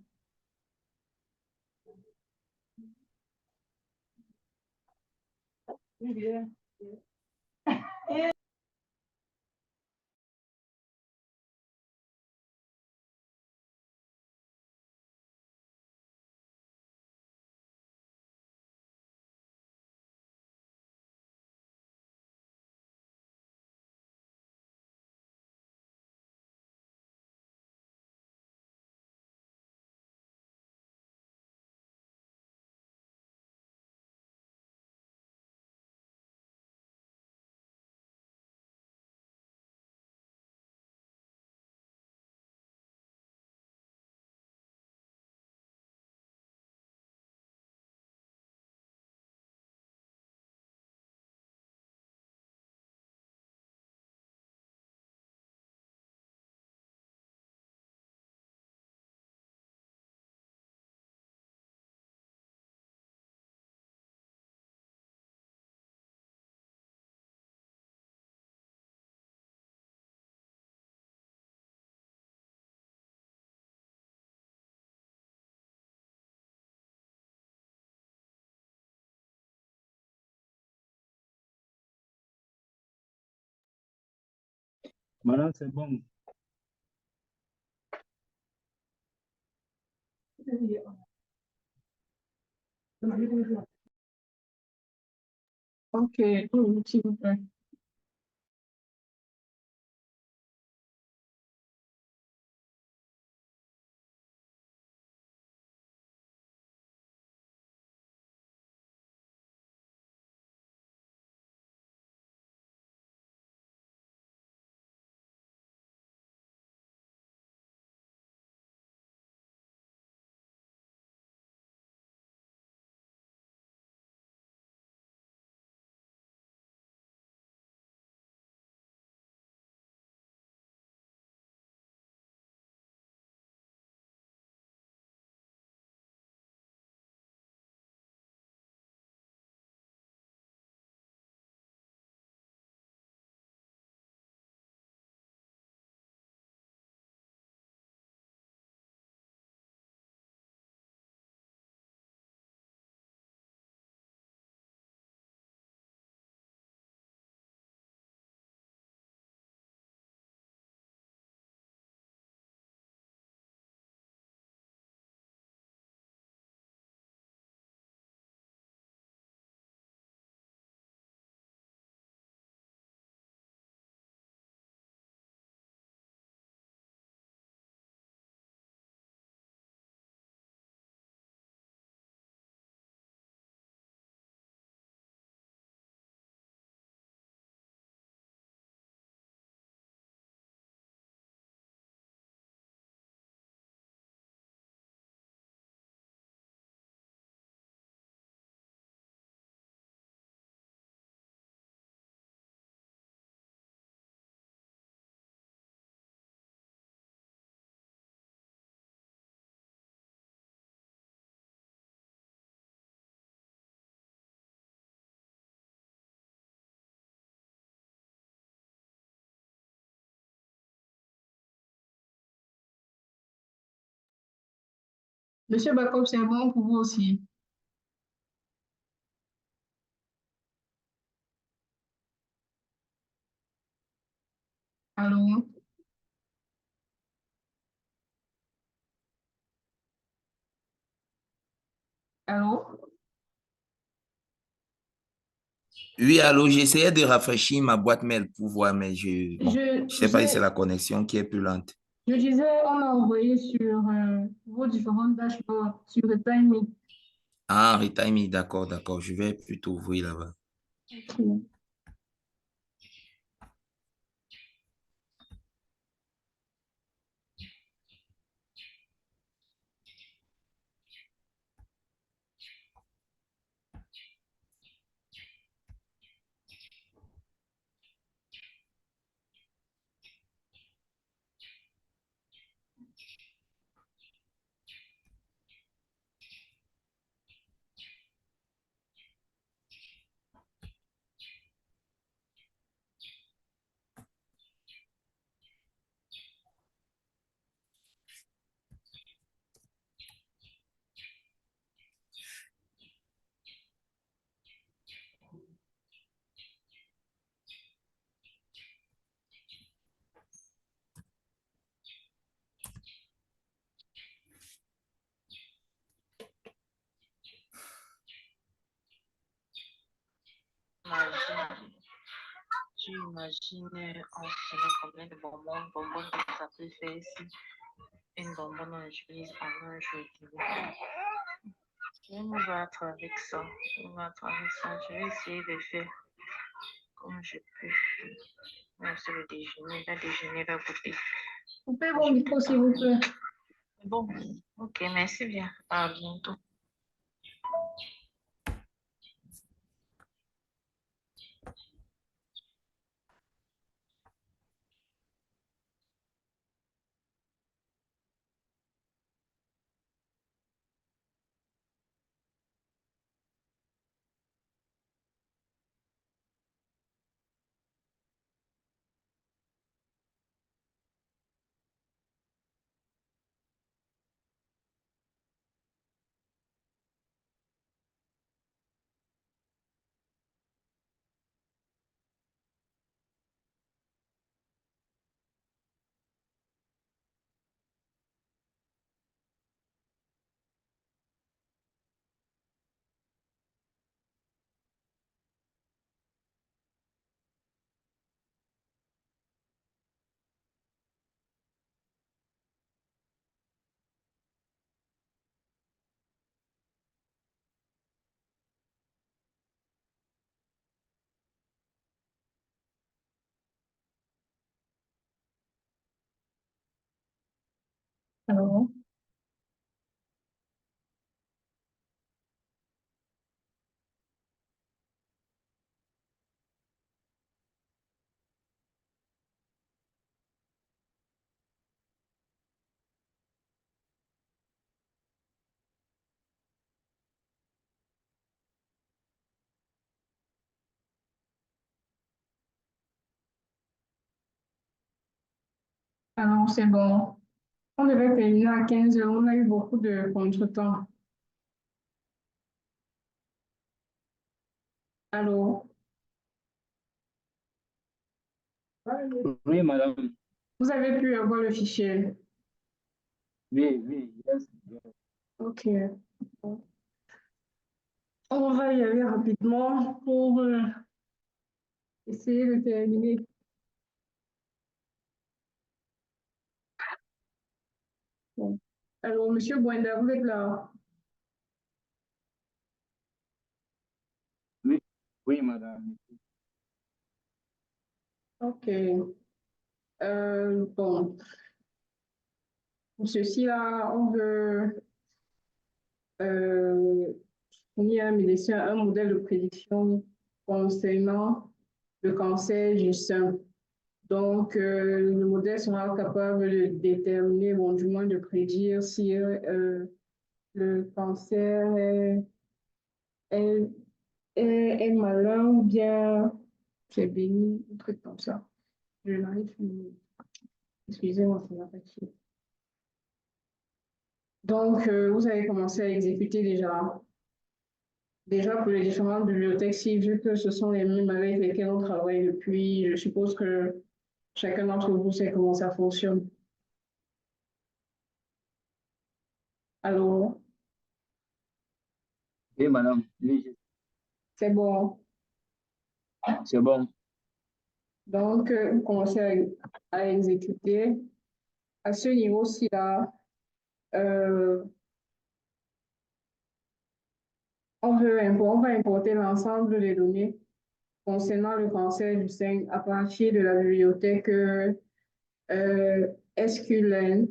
Speaker 3: Madame, c'est bon.
Speaker 1: Ok, s'il vous plaît. Monsieur Bacob, c'est bon pour vous aussi. Allô? Allô?
Speaker 2: Oui, allô, j'essayais de rafraîchir ma boîte mail pour voir, mais bon, je sais pas si c'est la connexion qui est plus lente.
Speaker 1: Je disais, on a envoyé sur vos différents dashboards, sur le timing.
Speaker 2: Ah, retiming, d'accord, d'accord. Je vais plutôt ouvrir là-bas.
Speaker 4: imagine, on met combien de bonbons? Bonbons, qu'est-ce que ça peut faire si une bonbonne on utilise pendant un jeu vidéo? On va battre avec ça. On va battre avec ça. Je vais essayer de faire comme je peux. Merci le déjeuner. Le déjeuner va goûter.
Speaker 1: Coupez vos micros, s'il vous plaît.
Speaker 4: Bon, ok, merci bien. À bientôt.
Speaker 1: Alors, alors c'est bon. On devait terminer à 15 heures. On a eu beaucoup de contretemps. Allô?
Speaker 3: Oui, madame.
Speaker 1: Vous avez pu avoir le fichier?
Speaker 3: Oui, yes.
Speaker 1: Ok. On va y aller rapidement pour essayer de terminer. Bon. Alors, Monsieur Bouenda, vous êtes là?
Speaker 3: Oui, madame.
Speaker 1: Ok. Bon, pour ceci-là, on veut fournir à un médecin un modèle de prédiction concernant le cancer du sein. Donc, le modèle sera capable de déterminer, bon, du moins de prédire si le cancer est, est malin ou bien c'est béni, un truc comme ça. Je n'arrive plus. Excusez-moi, c'est la fatigue. Donc, vous avez commencé à exécuter déjà. Déjà pour les différentes bibliothèques, si vu que ce sont les mêmes avec lesquelles on travaille depuis, je suppose que chacun d'entre vous sait comment ça fonctionne. Alors,
Speaker 3: Oui, madame. Oui,
Speaker 1: c'est bon.
Speaker 3: c'est bon.
Speaker 1: Donc, vous commencez à exécuter. À ce niveau-ci, là, on va importer l'ensemble des données concernant le cancer du sein à partir de la bibliothèque SQLine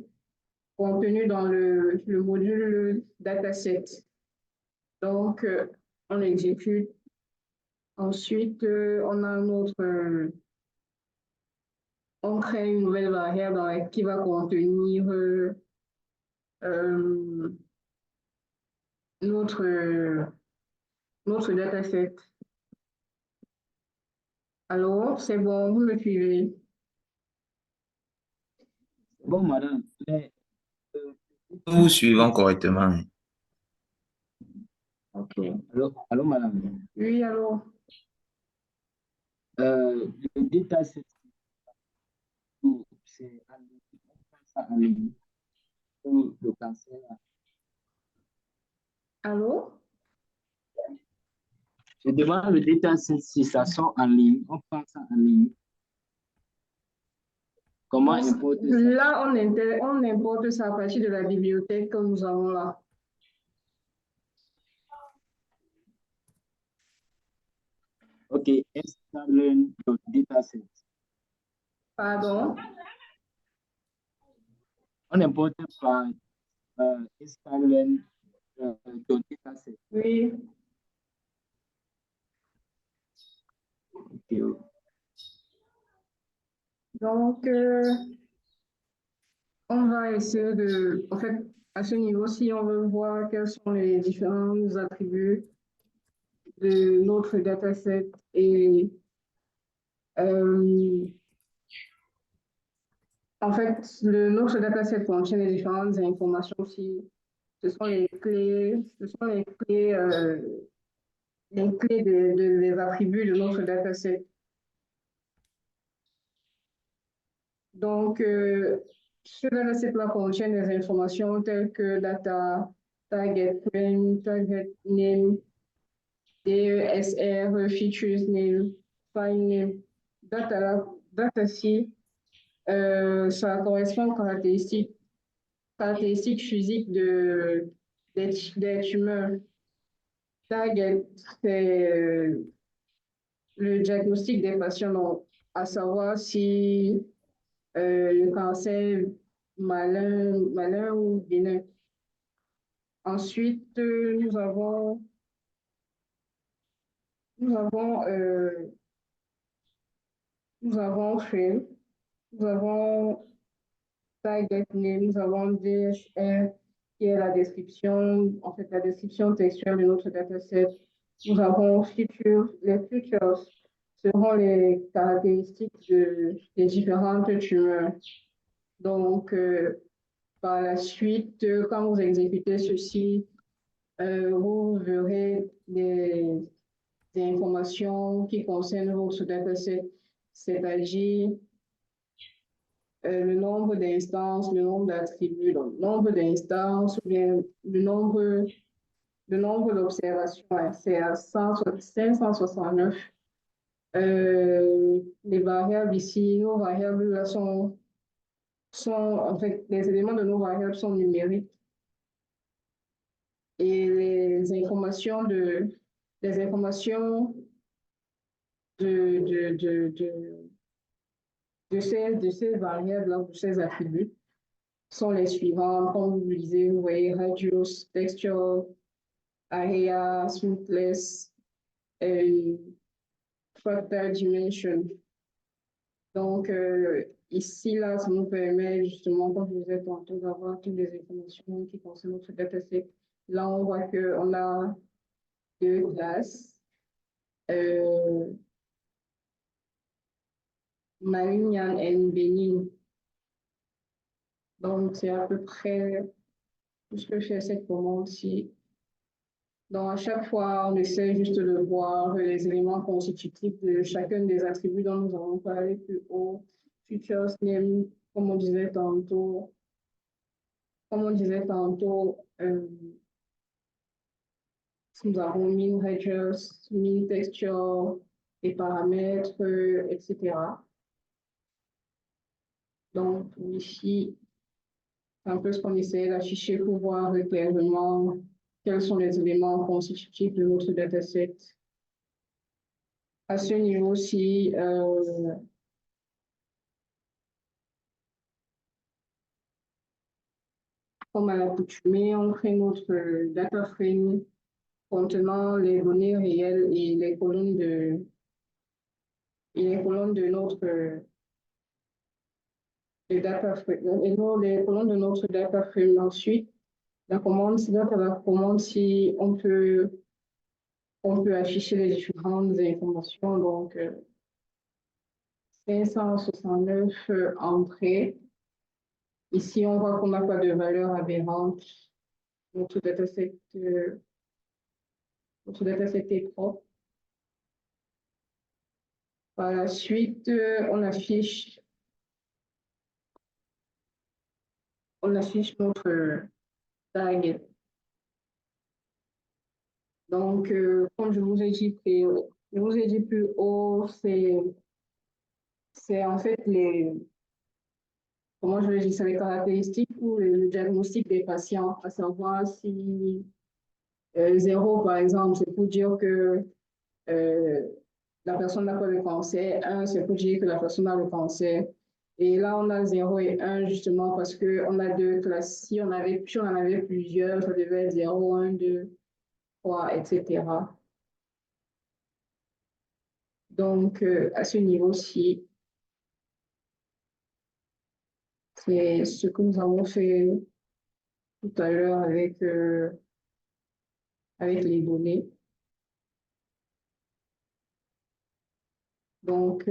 Speaker 1: contenue dans le module dataset. Donc, on exécute. Ensuite, on a on crée une nouvelle variable qui va contenir notre, notre dataset. Alors, c'est bon, vous me suivez.
Speaker 3: Bon, madame. Mais,
Speaker 2: Nous vous suivons correctement.
Speaker 1: OK.
Speaker 3: allô, madame.
Speaker 1: Oui, alors,
Speaker 3: Le data, c'est en ligne. On fait ça en ligne pour le cancer.
Speaker 1: allô?
Speaker 3: Je demande le data, si ça sort en ligne. On fait ça en ligne. Comment importer ça?
Speaker 1: Là, on importe ça à partir de la bibliothèque que nous avons là.
Speaker 3: Ok, installer your dataset.
Speaker 1: Pardon?
Speaker 3: On importe par installer your dataset.
Speaker 1: Oui.
Speaker 3: Ok.
Speaker 1: Donc, on va essayer de, en fait, à ce niveau-ci, on veut voir quels sont les différents attributs de notre dataset et en fait, notre dataset contient les différentes informations aussi. Ce sont les clés, des attributs de notre dataset. Donc, ce dataset-là contient des informations telles que data, target frame, target name, DESR, features name, file name. Data-ci, ça correspond aux caractéristiques physiques des tumeurs. Target, c'est le diagnostic des patients, donc, à savoir si le cancer malin ou bénin. Ensuite, nous avons frame, nous avons target name, nous avons DSR, qui est la description, en fait, la description textuelle de notre dataset. Nous avons features. Les features seront les caractéristiques des différentes tumeurs. Donc, par la suite, quand vous exécutez ceci, vous verrez des informations qui concernent votre dataset, c'est-à-dire le nombre d'instances, le nombre d'attributs, donc le nombre d'instances ou bien le nombre d'observations. C'est à 569. Les variables ici, nos variables là sont en fait, les éléments de nos variables sont numériques. Et les informations de ces variables-là, de ces attributs, sont les suivants. Comme vous disiez, vous voyez radius, texture, area, smoothness, et fractal dimension. Donc, ici, là, ça nous permet justement, comme je vous ai tantôt, d'avoir toutes les informations qui concernent notre dataset. Là, on voit qu'on a deux classes. Malignant et bénigne. Donc, c'est à peu près tout ce que fait cette commande-ci. Donc, à chaque fois, on essaie juste de voir les éléments constitutifs de chacun des attributs dont nous avons parlé plus haut. Features, name, comme on disait tantôt. Nous avons mean radius, mean texture, les paramètres, etc. Donc, ici, c'est un peu ce qu'on essaie d'afficher pour voir clairement quels sont les éléments constitutifs de notre dataset. À ce niveau-ci, comme à l'accoutumée, on crée notre data frame contenant les données réelles et les colonnes de notre data frame, et non les colonnes de notre data frame. Ensuite, la commande si on peut afficher les différentes informations. Donc, 569 entrées. Ici, on voit qu'on n'a pas de valeur aberrante. Notre dataset est propre. Par la suite, on affiche notre target. Donc, comme je vous ai dit plus haut, c'est en fait comment je vais dire ça, les caractéristiques ou le diagnostic des patients, à savoir si 0, par exemple, c'est pour dire que la personne n'a pas le cancer, 1, c'est pour dire que la personne a le cancer. Et là, on a 0 et 1 justement parce qu'on a deux classes. Si on en avait plusieurs, ça devait être 0, 1, 2, 3, etc. Donc, à ce niveau-ci, c'est ce que nous avons fait tout à l'heure avec les données. Donc,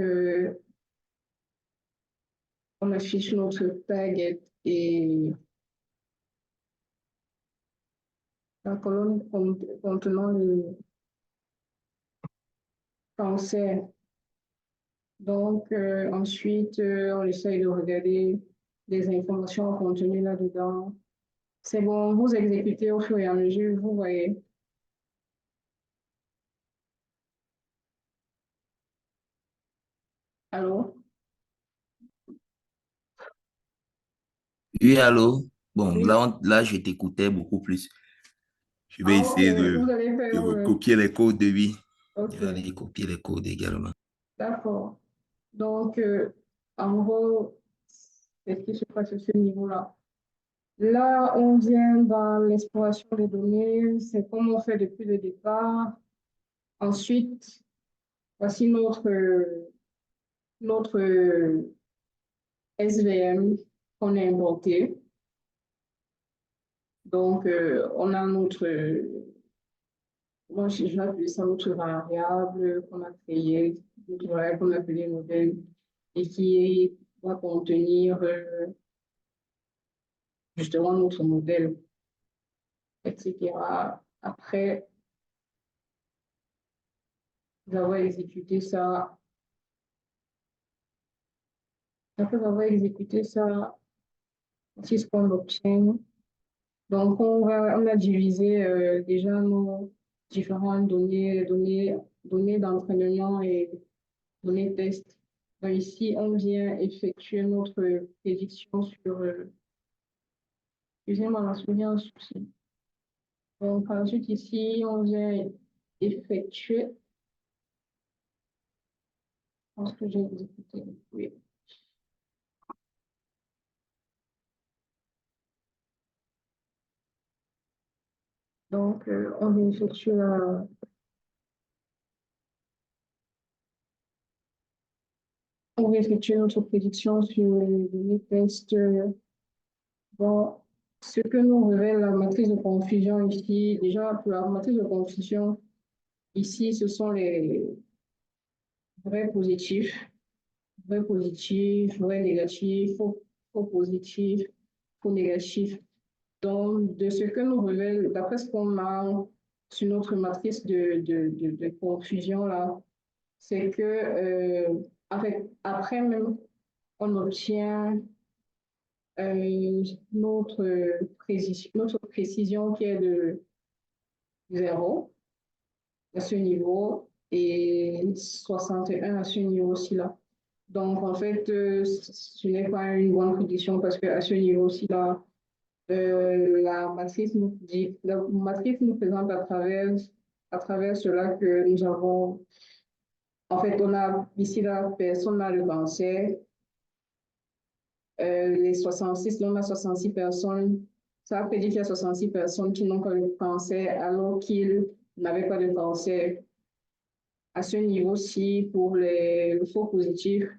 Speaker 1: on affiche notre target et la colonne contenant le cancer. Donc, ensuite, on essaye de regarder les informations contenues là-dedans. C'est bon, vous exécutez au fur et à mesure, vous voyez. Allô?
Speaker 2: Oui, allô? Bon,
Speaker 1: Oui.
Speaker 2: là, je t'écoutais beaucoup plus. Je vais
Speaker 1: Ah, ok.
Speaker 2: essayer
Speaker 1: Vous allez
Speaker 2: de
Speaker 1: faire...
Speaker 2: recopier les codes de vie.
Speaker 1: ok,
Speaker 2: Je vais aller copier les codes également.
Speaker 1: d'accord. Donc, en gros, c'est ce qui se passe à ce niveau-là. Là, on vient dans l'exploration des données. C'est comme on fait depuis le départ. Ensuite, voici notre SVM qu'on a inventé. Donc, on a moi, je vais appeler ça notre variable qu'on a créée, notre variable qu'on a appelée modèle, et qui va contenir justement notre modèle, etc. Après avoir exécuté ça, c'est ce qu'on obtient. Donc, on a divisé déjà nos différentes données d'entraînement et données test. Donc, ici, on vient effectuer notre prédiction sur, excusez-moi, ma souris a un souci. Donc, ensuite, ici, on vient effectuer, je pense que j'ai exécuté, oui. Donc, on vient effectuer notre prédiction sur les tests. Bon, ce que nous révèle la matrice de confusion ici, déjà pour la matrice de confusion, ici, ce sont les vrais positifs, vrais négatifs, faux positifs, faux négatifs. Donc, de ce que nous révèle, d'après ce qu'on a sur notre matrice de confusion là, c'est que après même, on obtient notre précision qui est de 0 à ce niveau et 61 à ce niveau-ci là. Donc, en fait, ce n'est pas une bonne prédiction parce qu'à ce niveau-ci là, la matrice nous présente à travers cela que nous avons, en fait, on a ici la personne a le cancer, les 66, on a 66 personnes, ça veut dire qu'il y a 66 personnes qui n'ont pas le cancer alors qu'ils n'avaient pas de cancer. À ce niveau-ci, pour le faux positif,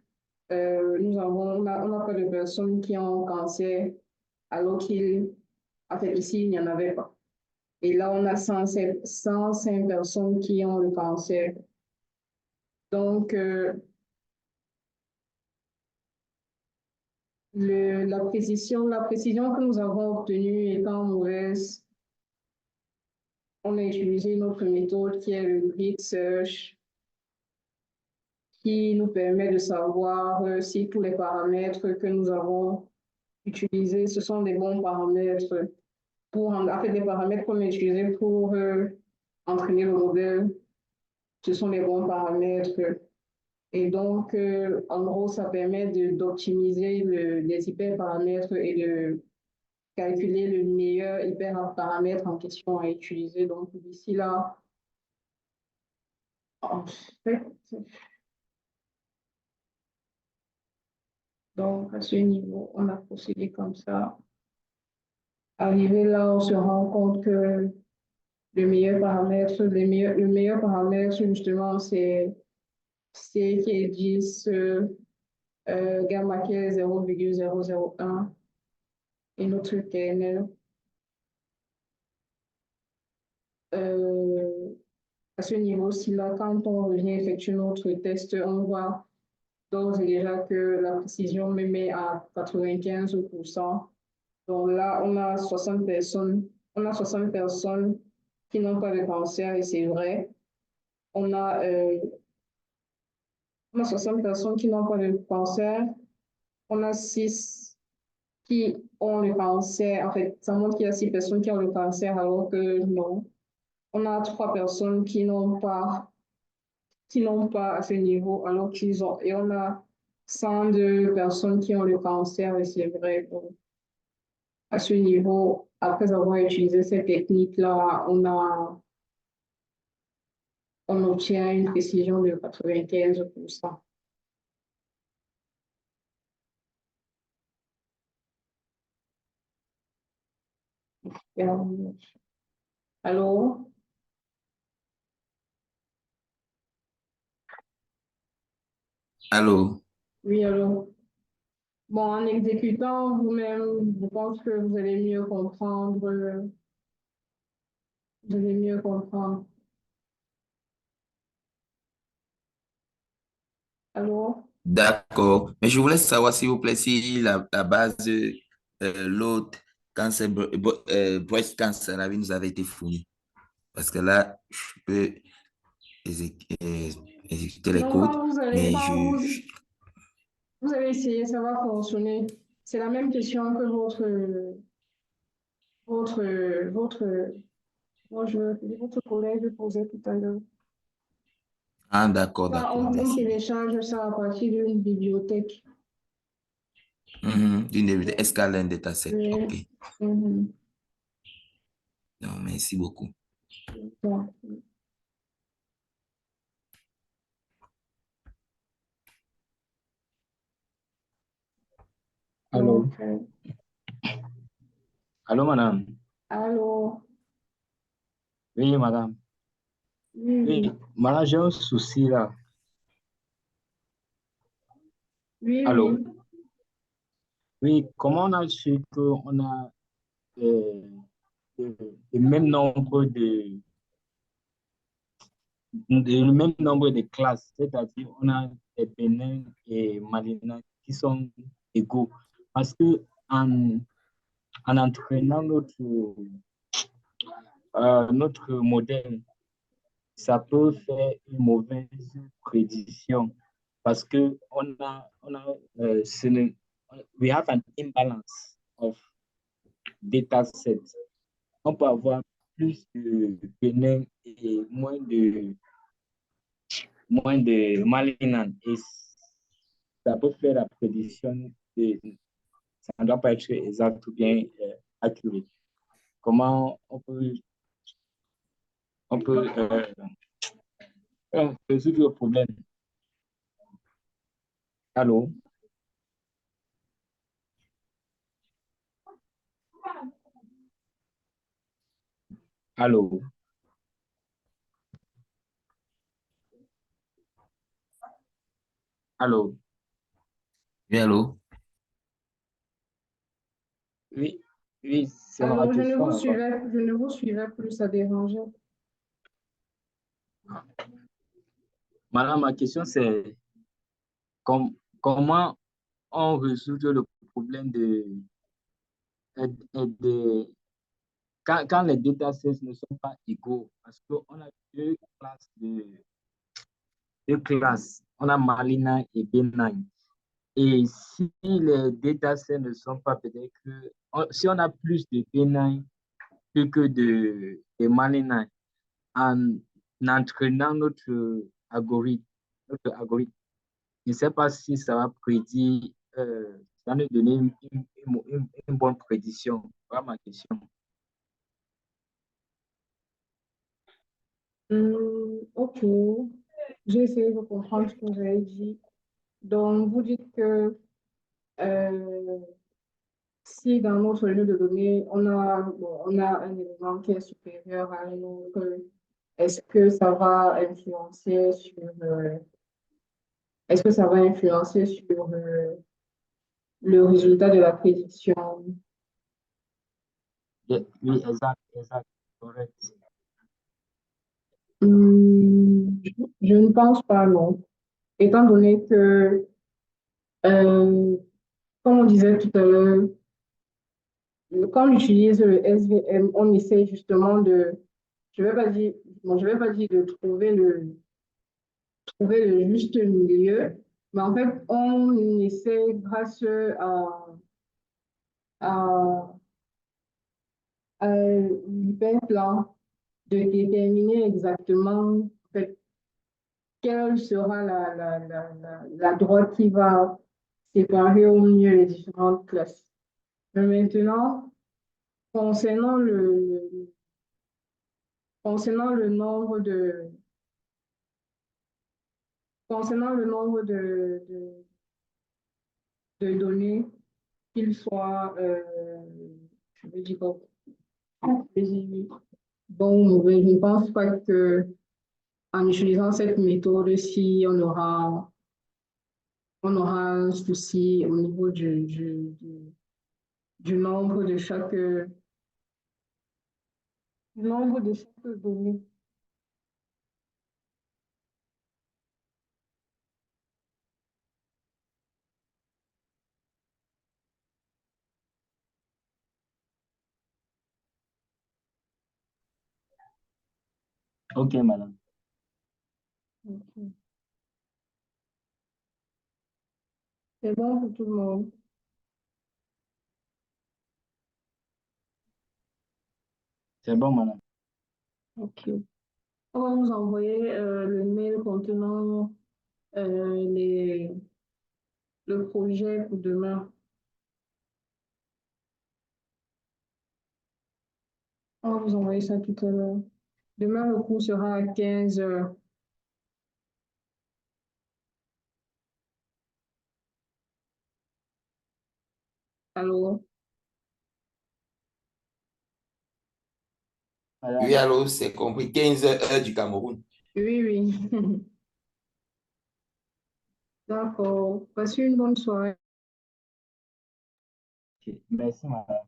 Speaker 1: on n'a pas de personnes qui ont cancer alors en fait, ici, il n'y en avait pas. Et là, on a 105 personnes qui ont le cancer. Donc, la précision que nous avons obtenue étant mauvaise, on a utilisé notre méthode qui est le grid search, qui nous permet de savoir si tous les paramètres que nous avons utilisés, ce sont des bons paramètres en fait, les paramètres qu'on a utilisés pour entraîner le modèle, ce sont les bons paramètres. Et donc, en gros, ça permet d'optimiser les hyperparamètres et de calculer le meilleur hyperparamètre en question à utiliser. Donc, d'ici là, en fait, donc à ce niveau, on a procédé comme ça. Arrivé là, on se rend compte que le meilleur paramètre, le meilleur paramètre, justement, c'est C qui est 10, gamma qui est 0,001 et notre kernel. À ce niveau-ci, là, quand on revient effectuer notre test, on voit d'ores et déjà que la précision me met à 95%. Donc là, on a 60 personnes qui n'ont pas de cancer et c'est vrai. On a 60 personnes qui n'ont pas de cancer. On a 6 qui ont le cancer. En fait, ça montre qu'il y a 6 personnes qui ont le cancer alors que non. On a 3 personnes qui n'ont pas à ce niveau alors qu'ils ont. Et on a 102 personnes qui ont le cancer et c'est vrai. Donc, à ce niveau, après avoir utilisé cette technique-là, on obtient une précision de 95%. Allô?
Speaker 2: Allô?
Speaker 1: Oui, allô? Bon, en exécutant vous-même, je pense que vous allez mieux comprendre. Vous allez mieux comprendre. Allô?
Speaker 2: D'accord. Mais je voulais savoir, s'il vous plaît, si la base, l'autre cancer, breast cancer, la vie nous avait été fournie. Parce que là, je peux exécuter les
Speaker 1: Non,
Speaker 2: codes, mais
Speaker 1: vous allez essayer, ça va fonctionner. C'est la même question que votre collègue posait tout à l'heure.
Speaker 2: Ah, d'accord,
Speaker 1: Ça,
Speaker 2: d'accord,
Speaker 1: on
Speaker 2: merci.
Speaker 1: télécharge ça à partir d'une bibliothèque.
Speaker 2: D'une escalade dataset.
Speaker 1: Oui.
Speaker 2: OK.
Speaker 1: Mhm.
Speaker 2: Non, merci beaucoup.
Speaker 1: Bon.
Speaker 3: Allô?
Speaker 1: Donc,
Speaker 3: Allô, madame?
Speaker 1: allô?
Speaker 3: Oui, madame.
Speaker 1: Oui,
Speaker 3: Oui,
Speaker 1: oui.
Speaker 3: madame, j'ai un souci là.
Speaker 1: Oui,
Speaker 3: Allô?
Speaker 1: oui.
Speaker 3: Oui, comment on a su qu'on a le même nombre le même nombre de classes, c'est-à-dire on a des bénins et malins qui sont égaux. Parce que en entraînant notre modèle, ça peut faire une mauvaise prédiction parce que we have an imbalance of data sets. On peut avoir plus de bénins et moins de malignants et ça peut faire la prédiction ça ne doit pas être exact ou bien accurate. Comment on peut résoudre le problème? Allô? Allô? Allô?
Speaker 2: Oui, allô?
Speaker 3: Oui, oui, c'est ma
Speaker 1: Alors, je ne
Speaker 3: question.
Speaker 1: vous suivais plus, ça dérangeait.
Speaker 3: Madame, ma question c'est comment on résout le problème de quand les datasets ne sont pas égaux, parce qu'on a deux classes, on a Malina et Benign. Et si les datasets ne sont pas, peut-être que si on a plus de Benign que de Malina, en entraînant notre algorithme, Je ne sais pas si ça va prédire, ça va nous donner une bonne prédiction. Voilà ma question.
Speaker 1: Ok, j'ai essayé de comprendre ce que vous avez dit. Donc, vous dites que euh, si dans notre jeu de données, on a un élément qui est supérieur à un autre, est-ce que ça va influencer sur, est-ce que ça va influencer sur le résultat de la prédiction?
Speaker 3: Oui, exact, exact, correct.
Speaker 1: Hmm, je ne pense pas, non. Étant donné que, euh, comme on disait tout à l'heure, quand on utilise le SVM, on essaie justement de, je vais pas dire, bon, je vais pas dire de trouver le juste milieu, mais en fait, on essaie grâce à, à l'hyperplan de déterminer exactement en fait, quelle sera la droite qui va séparer au mieux les différentes classes. Mais maintenant, concernant concernant le nombre de, concernant le nombre de données, qu'ils soient, je veux dire, bon ou mauvais, je ne pense pas que en utilisant cette méthode-ci, on aura un souci au niveau du nombre de chaque donnée.
Speaker 3: Ok, madame.
Speaker 1: Ok. C'est bon pour tout le monde.
Speaker 3: C'est bon, madame.
Speaker 1: Ok. On va vous envoyer le mail contenant les, le projet pour demain. On va vous envoyer ça tout à l'heure. Demain, le cours sera à 15 heures. Allô?
Speaker 3: Madame.
Speaker 2: Oui, allô, c'est compris. 15 heures du Cameroun.
Speaker 1: Oui, oui. D'accord. Passez une bonne soirée.
Speaker 3: Ok, merci, madame.